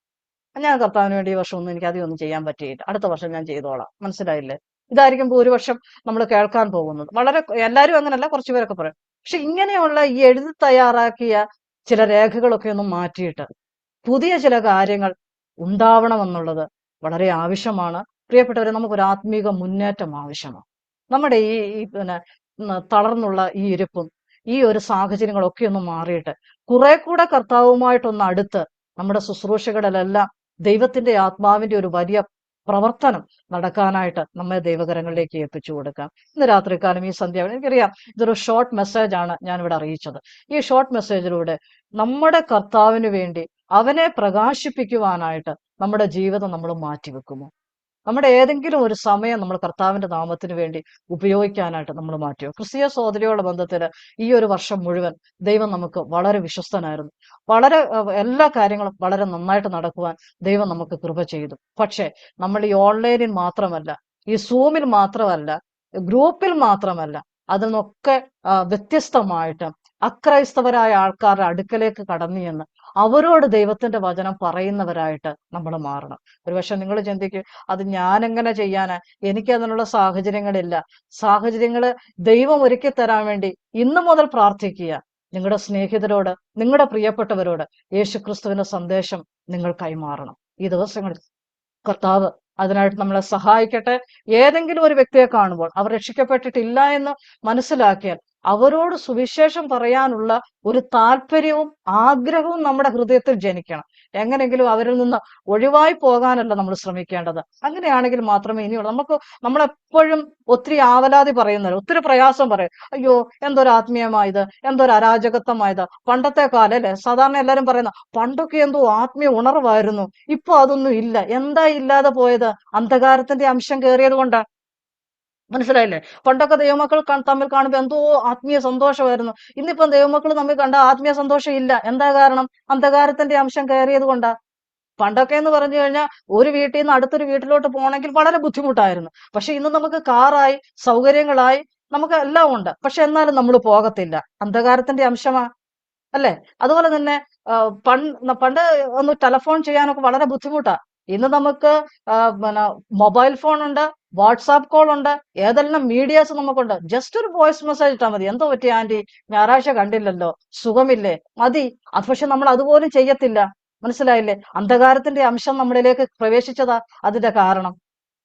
ഞാൻ കർത്താവിന് വേണ്ടി ഈ വർഷം എനിക്ക് അധികം ഒന്നും ചെയ്യാൻ പറ്റിയില്ല, അടുത്ത വർഷം ഞാൻ ചെയ്തോളാം. മനസ്സിലായില്ലേ? ഇതായിരിക്കും ഭൂരിപക്ഷം നമ്മൾ കേൾക്കാൻ പോകുന്നത്. വളരെ എല്ലാവരും അങ്ങനല്ല, കുറച്ചുപേരൊക്കെ പറയും. പക്ഷെ ഇങ്ങനെയുള്ള ഈ എഴുതി തയ്യാറാക്കിയ ചില രേഖകളൊക്കെ ഒന്ന് മാറ്റിയിട്ട് പുതിയ ചില കാര്യങ്ങൾ ഉണ്ടാവണമെന്നുള്ളത് വളരെ ആവശ്യമാണ്. പ്രിയപ്പെട്ടവരെ, നമുക്കൊരു ആത്മീക മുന്നേറ്റം ആവശ്യമാണ്. നമ്മുടെ ഈ തളർന്നുള്ള ഈ ഇരിപ്പും ഈ ഒരു സാഹചര്യങ്ങളൊക്കെ ഒന്ന് മാറിയിട്ട് കുറെ കൂടെ കർത്താവുമായിട്ടൊന്ന് അടുത്ത് നമ്മുടെ ശുശ്രൂഷകളിലെല്ലാം ദൈവത്തിന്റെ ആത്മാവിന്റെ ഒരു വലിയ പ്രവർത്തനം നടക്കാനായിട്ട് നമ്മെ ദൈവകരങ്ങളിലേക്ക് ഏൽപ്പിച്ചു കൊടുക്കാം. ഇന്ന് രാത്രികാലം ഈ സന്ധ്യ, എനിക്കറിയാം ഇതൊരു ഷോർട്ട് മെസ്സേജ് ആണ് ഞാനിവിടെ അറിയിച്ചത്. ഈ ഷോർട്ട് മെസ്സേജിലൂടെ നമ്മുടെ കർത്താവിന് വേണ്ടി അവനെ പ്രകാശിപ്പിക്കുവാനായിട്ട് നമ്മുടെ ജീവിതം നമ്മൾ മാറ്റിവെക്കുമോ? നമ്മുടെ ഏതെങ്കിലും ഒരു സമയം നമ്മൾ കർത്താവിന്റെ നാമത്തിന് വേണ്ടി ഉപയോഗിക്കാനായിട്ട് നമ്മൾ മാറ്റിയോ? ക്രിസ്തീയ സഹോദരിയോടുള്ള ബന്ധത്തിൽ ഈ ഒരു വർഷം മുഴുവൻ ദൈവം നമുക്ക് വളരെ വിശ്വസ്തനായിരുന്നു. വളരെ എല്ലാ കാര്യങ്ങളും വളരെ നന്നായിട്ട് നടക്കുവാൻ ദൈവം നമുക്ക് കൃപ ചെയ്തു. പക്ഷേ നമ്മൾ ഈ ഓൺലൈനിൽ മാത്രമല്ല, ഈ സൂമിൽ മാത്രമല്ല, ഗ്രൂപ്പിൽ മാത്രമല്ല, അതിൽ നിന്നൊക്കെ വ്യത്യസ്തമായിട്ട് അക്രൈസ്തവരായ ആൾക്കാരുടെ അടുക്കലേക്ക് കടന്നു ചെന്ന് അവരോട് ദൈവത്തിന്റെ വചനം പറയുന്നവരായിട്ട് നമ്മൾ മാറണം. ഒരുപക്ഷെ നിങ്ങൾ ചിന്തിക്കും, അത് ഞാൻ എങ്ങനെ ചെയ്യാനാ, എനിക്ക് അതിനുള്ള സാഹചര്യങ്ങളില്ല. സാഹചര്യങ്ങൾ ദൈവം ഒരുക്കി തരാൻ വേണ്ടി ഇന്നു മുതൽ പ്രാർത്ഥിക്കുക. നിങ്ങളുടെ സ്നേഹിതരോട്, നിങ്ങളുടെ പ്രിയപ്പെട്ടവരോട് യേശുക്രിസ്തുവിന്റെ സന്ദേശം നിങ്ങൾ കൈമാറണം. ഈ ദിവസങ്ങളിൽ കർത്താവ് അതിനായിട്ട് നമ്മളെ സഹായിക്കട്ടെ. ഏതെങ്കിലും ഒരു വ്യക്തിയെ കാണുമ്പോൾ അവർ രക്ഷിക്കപ്പെട്ടിട്ടില്ല എന്ന് മനസ്സിലാക്കിയാൽ അവരോട് സുവിശേഷം പറയാനുള്ള ഒരു താല്പര്യവും ആഗ്രഹവും നമ്മുടെ ഹൃദയത്തിൽ ജനിക്കണം. എങ്ങനെങ്കിലും അവരിൽ നിന്ന് ഒഴിവായി പോകാനല്ല നമ്മൾ ശ്രമിക്കേണ്ടത്. അങ്ങനെയാണെങ്കിൽ മാത്രമേ ഇനിയുള്ളൂ. നമ്മളെപ്പോഴും ഒത്തിരി ആവലാതി പറയുന്നവർ, ഒത്തിരി പ്രയാസം പറയും. അയ്യോ, എന്തൊരു ആത്മീയമായത്, എന്തൊരു അരാജകത്വമായത്. പണ്ടത്തെ കാലം അല്ലെ, സാധാരണ എല്ലാരും പറയുന്ന പണ്ടൊക്കെ എന്തോ ആത്മീയ ഉണർവായിരുന്നു, ഇപ്പൊ അതൊന്നും ഇല്ല. എന്താ ഇല്ലാതെ പോയത്? അന്ധകാരത്തിന്റെ അംശം കയറിയത് കൊണ്ടാ. മനസ്സിലായില്ലേ? പണ്ടൊക്കെ ദൈവമക്കൾ തമ്മിൽ കാണുമ്പോൾ എന്തോ ആത്മീയ സന്തോഷമായിരുന്നു. ഇന്നിപ്പം ദൈവമക്കൾ തമ്മിൽ കണ്ട ആത്മീയ സന്തോഷം ഇല്ല. എന്താ കാരണം? അന്ധകാരത്തിന്റെ അംശം കയറിയത് കൊണ്ടാ. പണ്ടൊക്കെ എന്ന് പറഞ്ഞു കഴിഞ്ഞാൽ ഒരു വീട്ടിൽ നിന്ന് അടുത്തൊരു വീട്ടിലോട്ട് പോകണമെങ്കിൽ വളരെ ബുദ്ധിമുട്ടായിരുന്നു. പക്ഷെ ഇന്ന് നമുക്ക് കാറായി, സൗകര്യങ്ങളായി, നമുക്ക് എല്ലാം ഉണ്ട്. പക്ഷെ എന്നാലും നമ്മൾ പോകത്തില്ല. അന്ധകാരത്തിന്റെ അംശമാ, അല്ലേ? അതുപോലെ തന്നെ പണ്ട് ഒന്ന് ടെലഫോൺ ചെയ്യാനൊക്കെ വളരെ ബുദ്ധിമുട്ടാ. ഇന്ന് നമുക്ക് പിന്നെ മൊബൈൽ ഫോൺ ഉണ്ട്, വാട്സാപ്പ് കോൾ ഉണ്ട്, ഏതെല്ലാം മീഡിയാസ് നമുക്കുണ്ട്. ജസ്റ്റ് ഒരു വോയിസ് മെസ്സേജ് ഇട്ടാൽ മതി. എന്തോ പറ്റി ആന്റി, ഞായറാഴ്ച കണ്ടില്ലല്ലോ, സുഖമില്ലേ, മതി. അത് പക്ഷെ നമ്മൾ അതുപോലും ചെയ്യത്തില്ല. മനസ്സിലായില്ലേ? അന്ധകാരത്തിന്റെ അംശം നമ്മളിലേക്ക് പ്രവേശിച്ചതാ അതിന്റെ കാരണം.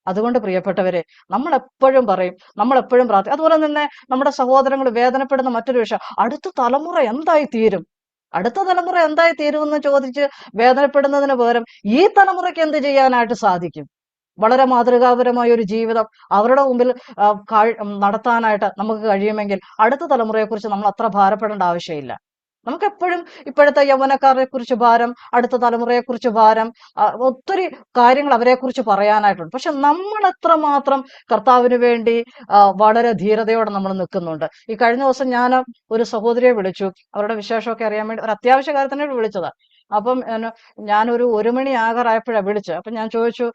അതുകൊണ്ട് പ്രിയപ്പെട്ടവരെ, നമ്മൾ എപ്പോഴും പറയും, നമ്മൾ എപ്പോഴും പ്രാർത്ഥിക്കും. അതുപോലെ തന്നെ നമ്മുടെ സഹോദരങ്ങൾ വേദനപ്പെടുന്ന മറ്റൊരു വിഷയം, അടുത്ത തലമുറ എന്തായി തീരും, അടുത്ത തലമുറ എന്തായി തീരുമെന്ന് ചോദിച്ച് വേദനപ്പെടുന്നതിന് പകരം ഈ തലമുറയ്ക്ക് എന്ത് ചെയ്യാനായിട്ട് സാധിക്കും? വളരെ മാതൃകാപരമായ ഒരു ജീവിതം അവരുടെ മുമ്പിൽ നടത്താനായിട്ട് നമുക്ക് കഴിയുമെങ്കിൽ അടുത്ത തലമുറയെക്കുറിച്ച് നമ്മൾ അത്ര ഭാരപ്പെടേണ്ട ആവശ്യമില്ല. നമുക്ക് എപ്പോഴും ഇപ്പോഴത്തെ യൗവനക്കാരെ കുറിച്ച് ഭാരം, അടുത്ത തലമുറയെ കുറിച്ച് ഭാരം, ഒത്തിരി കാര്യങ്ങൾ അവരെ കുറിച്ച് പറയാനായിട്ടുണ്ട്. പക്ഷെ നമ്മൾ എത്രമാത്രം കർത്താവിന് വേണ്ടി വളരെ ധീരതയോടെ നമ്മൾ നിൽക്കുന്നുണ്ട്. ഈ കഴിഞ്ഞ ദിവസം ഞാൻ ഒരു സഹോദരിയെ വിളിച്ചു, അവരുടെ വിശേഷമൊക്കെ അറിയാൻ വേണ്ടി. ഒരു അത്യാവശ്യ കാര്യത്തിനെ വിളിച്ചതാ. അപ്പം ഞാനൊരു 1 മണി ആകാറായപ്പോഴാണ് വിളിച്ചത്. അപ്പൊ ഞാൻ ചോദിച്ചു,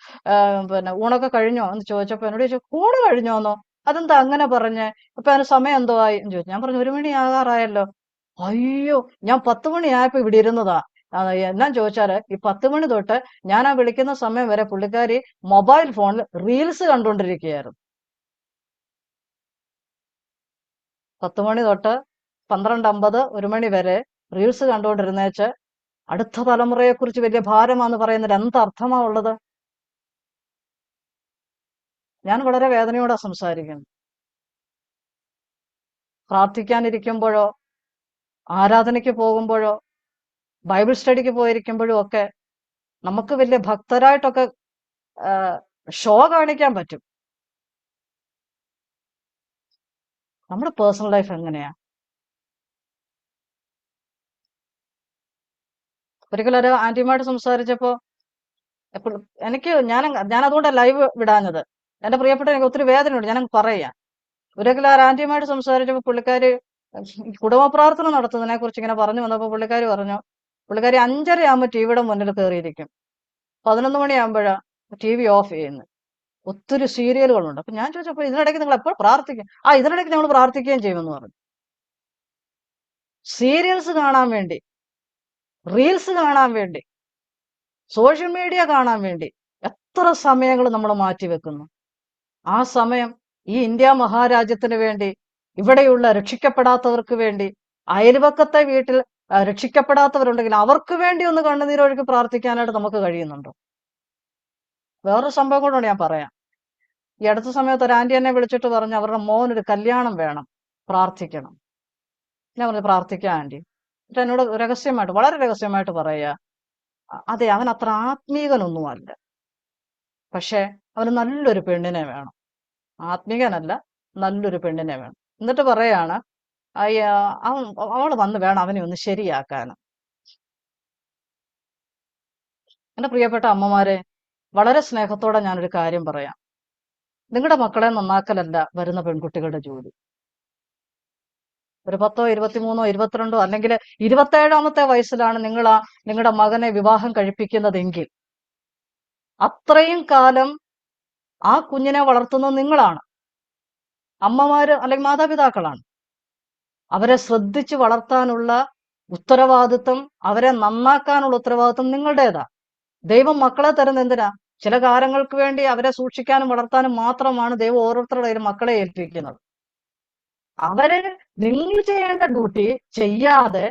പിന്നെ ഊണൊക്കെ കഴിഞ്ഞോ എന്ന് ചോദിച്ചപ്പോ എന്നോട് ചോദിച്ചു, ഊണ് കഴിഞ്ഞോന്നോ, അതെന്താ അങ്ങനെ പറഞ്ഞേ, അപ്പൊ അതിന് സമയം എന്തോ ആയി എന്ന് ചോദിച്ചു. ഞാൻ പറഞ്ഞു 1 മണി ആകാറായല്ലോ. അയ്യോ, ഞാൻ 10 മണിയായപ്പോ ഇവിടെ ഇരുന്നതാ. എന്നാ ചോദിച്ചാല് ഈ 10 മണി തൊട്ട് ഞാൻ ആ വിളിക്കുന്ന സമയം വരെ പുള്ളിക്കാരി മൊബൈൽ ഫോണിൽ റീൽസ് കണ്ടുകൊണ്ടിരിക്കുകയായിരുന്നു. 10 മണി തൊട്ട് 12:50, 1 മണി വരെ റീൽസ് കണ്ടുകൊണ്ടിരുന്നേച്ച് അടുത്ത തലമുറയെ കുറിച്ച് വലിയ ഭാരമാന്ന് പറയുന്നതിൽ എന്തർത്ഥമാ ഉള്ളത്? ഞാൻ വളരെ വേദനയോടെ സംസാരിക്കുന്നു. പ്രാർത്ഥിക്കാനിരിക്കുമ്പോഴോ, ആരാധനയ്ക്ക് പോകുമ്പോഴോ, ബൈബിൾ സ്റ്റഡിക്ക് പോയിരിക്കുമ്പോഴും ഒക്കെ നമുക്ക് വലിയ ഭക്തരായിട്ടൊക്കെ ഷോ കാണിക്കാൻ പറ്റും. നമ്മുടെ പേഴ്സണൽ ലൈഫ് എങ്ങനെയാ? ഒരിക്കലൊരു ആന്റിയുമായിട്ട് സംസാരിച്ചപ്പോ എപ്പോഴും ഞാൻ അതുകൊണ്ടാണ് ലൈവ് വിടാഞ്ഞത്. എന്റെ പ്രിയപ്പെട്ട, എനിക്ക് ഒത്തിരി വേദനയുണ്ട്, ഞാനങ്ങ് പറയാം. ഒരിക്കൽ ആ ആന്റിയുമായിട്ട് സംസാരിച്ചപ്പോ പുള്ളിക്കാരി കുടുംബ പ്രാർത്ഥന നടത്തുന്നതിനെ കുറിച്ച് ഇങ്ങനെ പറഞ്ഞു വന്നപ്പോ പുള്ളിക്കാരി പറഞ്ഞു, പുള്ളിക്കാരി 5:30 ടിവിയുടെ മുന്നിൽ കയറിയിരിക്കും, 11 മണിയാകുമ്പോഴാ TV ഓഫ് ചെയ്യുന്നത്. ഒത്തിരി സീരിയലുകളുണ്ട്. അപ്പൊ ഞാൻ ചോദിച്ചപ്പോ ഇതിനിടയ്ക്ക് നിങ്ങൾ എപ്പോൾ പ്രാർത്ഥിക്കും? ഇതിനിടയ്ക്ക് ഞങ്ങൾ പ്രാർത്ഥിക്കുകയും ചെയ്യുമെന്ന് പറഞ്ഞു. സീരിയൽസ് കാണാൻ വേണ്ടി, റീൽസ് കാണാൻ വേണ്ടി, സോഷ്യൽ മീഡിയ കാണാൻ വേണ്ടി എത്ര സമയങ്ങൾ നമ്മൾ മാറ്റിവെക്കുന്നു. ആ സമയം ഈ ഇന്ത്യ മഹാരാജ്യത്തിന് വേണ്ടി, ഇവിടെയുള്ള രക്ഷിക്കപ്പെടാത്തവർക്ക് വേണ്ടി, അയൽവക്കത്തെ വീട്ടിൽ രക്ഷിക്കപ്പെടാത്തവരുണ്ടെങ്കിൽ അവർക്ക് വേണ്ടി ഒന്ന് കണ്ണുനീരൊഴുക്കി പ്രാർത്ഥിക്കാനായിട്ട് നമുക്ക് കഴിയുന്നുണ്ടോ? വേറൊരു സംഭവം കൊണ്ടാണ് ഞാൻ പറയാം. ഈ അടുത്ത സമയത്ത് ഒരു ആന്റി എന്നെ വിളിച്ചിട്ട് പറഞ്ഞു, അവരുടെ മോനൊരു കല്യാണം വേണം, പ്രാർത്ഥിക്കണം. ഞാൻ പറഞ്ഞു, പ്രാർത്ഥിക്കാം ആന്റി. എന്നിട്ട് എന്നോട് രഹസ്യമായിട്ട്, വളരെ രഹസ്യമായിട്ട് പറയുക, അതെ, അവൻ അത്ര ആത്മീകനൊന്നുമല്ല, പക്ഷെ അവന് നല്ലൊരു പെണ്ണിനെ വേണം. ആത്മീകനല്ല, നല്ലൊരു പെണ്ണിനെ വേണം. എന്നിട്ട് പറയാണ്, അവള് വന്ന് വേണം അവനെ ഒന്ന് ശരിയാക്കാൻ. എന്റെ പ്രിയപ്പെട്ട അമ്മമാരെ, വളരെ സ്നേഹത്തോടെ ഞാനൊരു കാര്യം പറയാം. നിങ്ങളുടെ മക്കളെ നന്നാക്കലല്ല വരുന്ന പെൺകുട്ടികളുടെ ജോലി. ഒരു 10, 23, 22 അല്ലെങ്കിൽ 27-ാമത്തെ വയസ്സിലാണ് നിങ്ങളുടെ മകനെ വിവാഹം കഴിപ്പിക്കുന്നതെങ്കിൽ അത്രയും കാലം ആ കുഞ്ഞിനെ വളർത്തുന്നത് നിങ്ങളാണ്, അമ്മമാര് അല്ലെങ്കിൽ മാതാപിതാക്കളാണ്. അവരെ ശ്രദ്ധിച്ച് വളർത്താനുള്ള ഉത്തരവാദിത്വം, അവരെ നന്നാക്കാനുള്ള ഉത്തരവാദിത്വം നിങ്ങളുടേതാ. ദൈവം മക്കളെ തരുന്ന എന്തിനാ? ചില കാര്യങ്ങൾക്ക് വേണ്ടി അവരെ സൂക്ഷിക്കാനും വളർത്താനും മാത്രമാണ് ദൈവം ഓരോരുത്തരുടെ കയ്യിലും മക്കളെ ഏൽപ്പിക്കുന്നത്. അവര് നിങ്ങൾ ചെയ്യേണ്ട ഡ്യൂട്ടി ചെയ്യാതെ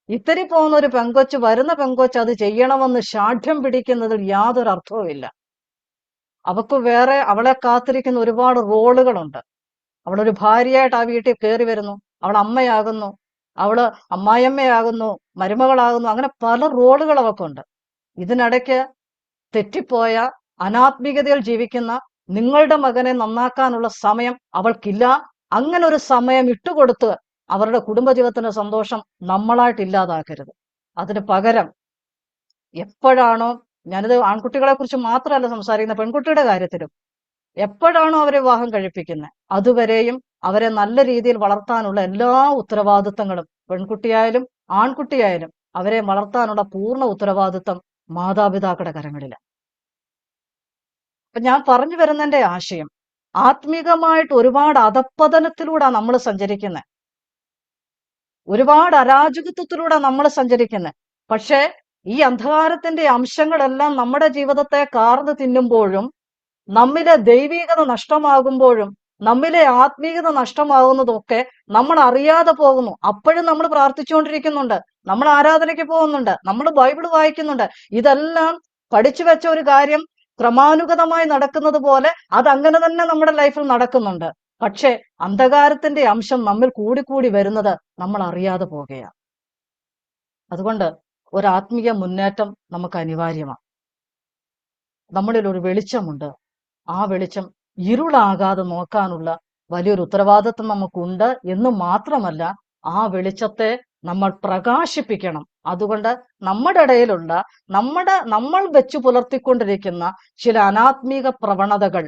ഇത്തിരി പോകുന്ന ഒരു പെങ്കൊച്ച്, വരുന്ന പെങ്കൊച്ച് അത് ചെയ്യണമെന്ന് ശാഠ്യം പിടിക്കുന്നതിൽ യാതൊരു അർത്ഥവുമില്ല. അവക്ക് വേറെ അവളെ കാത്തിരിക്കുന്ന ഒരുപാട് റോളുകളുണ്ട്. അവളൊരു ഭാര്യയായിട്ട് ആ വീട്ടിൽ കയറി വരുന്നു, അവൾ അമ്മയാകുന്നു, അവള് അമ്മായിയമ്മയാകുന്നു, മരുമകളാകുന്നു, അങ്ങനെ പല റോളുകൾ അവക്കുണ്ട്. ഇതിനിടയ്ക്ക് തെറ്റിപ്പോയ അനാത്മികതയിൽ ജീവിക്കുന്ന നിങ്ങളുടെ മകനെ നന്നാക്കാനുള്ള സമയം അവൾക്കില്ല. അങ്ങനെ ഒരു സമയം ഇട്ടുകൊടുത്ത് അവരുടെ കുടുംബജീവിതത്തിന്റെ സന്തോഷം നമ്മളായിട്ട് ഇല്ലാതാക്കരുത്. അതിന് പകരം എപ്പോഴാണോ, ഞാനിത് ആൺകുട്ടികളെ കുറിച്ച് മാത്രമല്ല സംസാരിക്കുന്ന, പെൺകുട്ടിയുടെ കാര്യത്തിലും എപ്പോഴാണോ അവരെ വിവാഹം കഴിപ്പിക്കുന്നത് അതുവരെയും അവരെ നല്ല രീതിയിൽ വളർത്താനുള്ള എല്ലാ ഉത്തരവാദിത്തങ്ങളും, പെൺകുട്ടിയായാലും ആൺകുട്ടിയായാലും അവരെ വളർത്താനുള്ള പൂർണ്ണ ഉത്തരവാദിത്തം മാതാപിതാക്കളുടെ കരങ്ങളിലാണ്. അപ്പൊ ഞാൻ പറഞ്ഞു വരുന്നതിന്റെ ആശയം, ആത്മീകമായിട്ട് ഒരുപാട് അധപ്പതനത്തിലൂടെ നമ്മൾ സഞ്ചരിക്കുന്നത്, ഒരുപാട് അരാജകത്വത്തിലൂടെ നമ്മൾ സഞ്ചരിക്കുന്നത്. പക്ഷേ ഈ അന്ധകാരത്തിന്റെ അംശങ്ങളെല്ലാം നമ്മുടെ ജീവിതത്തെ കാർന്നു തിന്നുമ്പോഴും, നമ്മിലെ ദൈവീകത നഷ്ടമാകുമ്പോഴും, നമ്മിലെ ആത്മീയത നഷ്ടമാകുന്നതൊക്കെ നമ്മൾ അറിയാതെ പോകുന്നു. അപ്പോഴും നമ്മൾ പ്രാർത്ഥിച്ചുകൊണ്ടിരിക്കുന്നുണ്ട്, നമ്മൾ ആരാധനയ്ക്ക് പോകുന്നുണ്ട്, നമ്മൾ ബൈബിൾ വായിക്കുന്നുണ്ട്. ഇതെല്ലാം പഠിച്ചു വെച്ച ഒരു കാര്യം ക്രമാനുഗതമായി നടക്കുന്നത് പോലെ അതങ്ങനെ തന്നെ നമ്മുടെ ലൈഫിൽ നടക്കുന്നുണ്ട്. പക്ഷെ അന്ധകാരത്തിന്റെ അംശം നമ്മിൽ കൂടിക്കൂടി വരുന്നത് നമ്മൾ അറിയാതെ പോകുകയാണ്. അതുകൊണ്ട് ഒരു ആത്മീയ മുന്നേറ്റം നമുക്ക് അനിവാര്യമാണ്. നമ്മളിൽ ഒരു വെളിച്ചമുണ്ട്. ആ വെളിച്ചം ഇരുളാകാതെ നോക്കാനുള്ള വലിയൊരു ഉത്തരവാദിത്വം നമുക്കുണ്ട് എന്ന് മാത്രമല്ല, ആ വെളിച്ചത്തെ നമ്മൾ പ്രകാശിപ്പിക്കണം. അതുകൊണ്ട് നമ്മുടെ ഇടയിലുള്ള നമ്മൾ വെച്ചു പുലർത്തിക്കൊണ്ടിരിക്കുന്ന ചില അനാത്മീക പ്രവണതകൾ,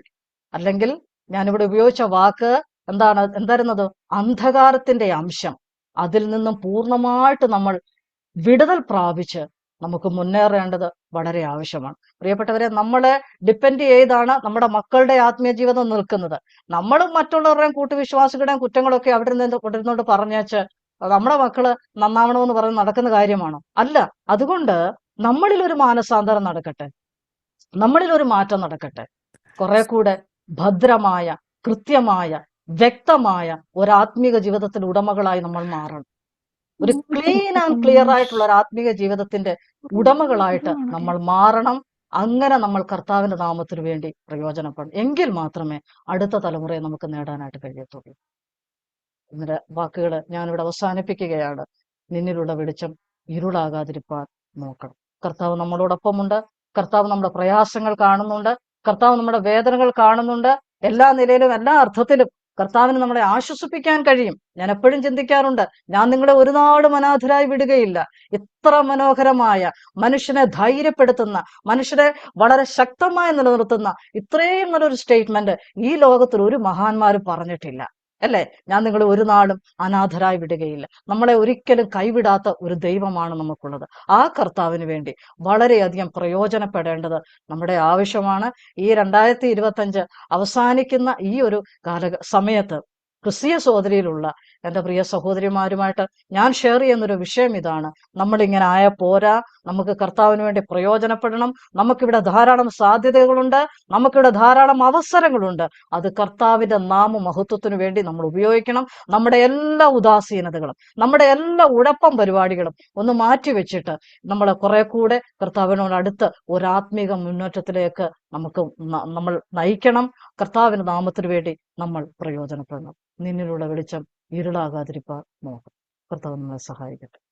അല്ലെങ്കിൽ ഞാനിവിടെ ഉപയോഗിച്ച വാക്ക് എന്തായിരുന്നത്, അന്ധകാരത്തിന്റെ അംശം, അതിൽ നിന്നും പൂർണ്ണമായിട്ട് നമ്മൾ വിടുതൽ പ്രാപിച്ച് നമുക്ക് മുന്നേറേണ്ടത് വളരെ ആവശ്യമാണ്. പ്രിയപ്പെട്ടവരെ, നമ്മളെ ഡിപ്പെൻഡ് ചെയ്താണ് നമ്മുടെ മക്കളുടെ ആത്മീയ ജീവിതം നിൽക്കുന്നത്. നമ്മൾ മറ്റുള്ളവരുടെയും കൂട്ടുവിശ്വാസികളുടെയും കുറ്റങ്ങളൊക്കെ അവിടെ നിന്ന് കൊണ്ടിരുന്നോണ്ട് പറഞ്ഞേച്ച് നമ്മുടെ മക്കള് നന്നാവണമെന്ന് പറഞ്ഞ് നടക്കുന്ന കാര്യമാണോ? അല്ല. അതുകൊണ്ട് നമ്മളിൽ ഒരു മാനസാന്തരം നടക്കട്ടെ, നമ്മളിൽ ഒരു മാറ്റം നടക്കട്ടെ. കുറെ കൂടെ ഭദ്രമായ, കൃത്യമായ, വ്യക്തമായ ഒരു ആത്മീക ജീവിതത്തിന്റെ ഉടമകളായി നമ്മൾ മാറണം. ഒരു ക്ലീൻ ആൻഡ് ക്ലിയർ ആയിട്ടുള്ള ഒരു ആത്മീക ജീവിതത്തിന്റെ ഉടമകളായിട്ട് നമ്മൾ മാറണം. അങ്ങനെ നമ്മൾ കർത്താവിന്റെ നാമത്തിന് വേണ്ടി പ്രയോജനപ്പെടണം. എങ്കിൽ മാത്രമേ അടുത്ത തലമുറയെ നമുക്ക് നേടാനായിട്ട് കഴിയത്തുള്ളൂ. ഇതിന്റെ വാക്കുകൾ ഞാനിവിടെ അവസാനിപ്പിക്കുകയാണ്. നിന്നിലുള്ള വെളിച്ചം ഇരുളാകാതിരിപ്പാൻ നോക്കണം. കർത്താവ് നമ്മളോടൊപ്പമുണ്ട്. കർത്താവ് നമ്മുടെ പ്രയാസങ്ങൾ കാണുന്നുണ്ട്. കർത്താവ് നമ്മുടെ വേദനകൾ കാണുന്നുണ്ട്. എല്ലാ നിലയിലും, എല്ലാ അർത്ഥത്തിലും കർത്താവിന് നമ്മളെ ആശ്വസിപ്പിക്കാൻ കഴിയും. ഞാൻ എപ്പോഴും ചിന്തിക്കാറുണ്ട്, ഞാൻ നിങ്ങളെ ഒരു നാടും അനാഥരായി വിടുകയില്ല. ഇത്ര മനോഹരമായ, മനുഷ്യനെ ധൈര്യപ്പെടുത്തുന്ന, മനുഷ്യരെ വളരെ ശക്തമായി നിലനിർത്തുന്ന ഇത്രയും നല്ലൊരു സ്റ്റേറ്റ്മെന്റ് ഈ ലോകത്തിൽ ഒരു മഹാന്മാരും പറഞ്ഞിട്ടില്ല, അല്ലേ? ഞാൻ നിങ്ങളെ ഒരു നാളും അനാഥരായി വിടുകയില്ല. നമ്മളെ ഒരിക്കലും കൈവിടാത്ത ഒരു ദൈവമാണ് നമുക്കുള്ളത്. ആ കർത്താവിന് വേണ്ടി വളരെയധികം പ്രയോജനപ്പെടേണ്ടത് നമ്മുടെ ആവശ്യമാണ്. ഈ 2025 അവസാനിക്കുന്ന ഈ ഒരു സമയത്ത് ക്രിസ്തീയ സഹോദരിയിലുള്ള എൻ്റെ പ്രിയ സഹോദരിമാരുമായിട്ട് ഞാൻ ഷെയർ ചെയ്യുന്നൊരു വിഷയം ഇതാണ്. നമ്മളിങ്ങനെ ആയ പോരാ, നമുക്ക് കർത്താവിന് വേണ്ടി പ്രയോജനപ്പെടണം. നമുക്കിവിടെ ധാരാളം സാധ്യതകളുണ്ട്, നമുക്കിവിടെ ധാരാളം അവസരങ്ങളുണ്ട്. അത് കർത്താവിന്റെ നാമമഹത്വത്തിനു വേണ്ടി നമ്മൾ ഉപയോഗിക്കണം. നമ്മുടെ എല്ലാ ഉദാസീനതകളും, നമ്മുടെ എല്ലാ ഉഴപ്പം പരിപാടികളും ഒന്ന് മാറ്റിവെച്ചിട്ട് നമ്മൾ കുറെ കൂടെ കർത്താവിനോട് അടുത്ത് ഒരു ആത്മീക മുന്നേറ്റത്തിലേക്ക് നമ്മൾ നയിക്കണം. കർത്താവിന്റെ നാമത്തിനു വേണ്ടി നമ്മൾ പ്രയോജനപ്പെടണം. നിന്നിലുള്ള വെളിച്ചം ഇരുളാകാതിരിക്കാൻ നോക്കണം. കർത്താവ് നമ്മളെ സഹായിക്കട്ടെ.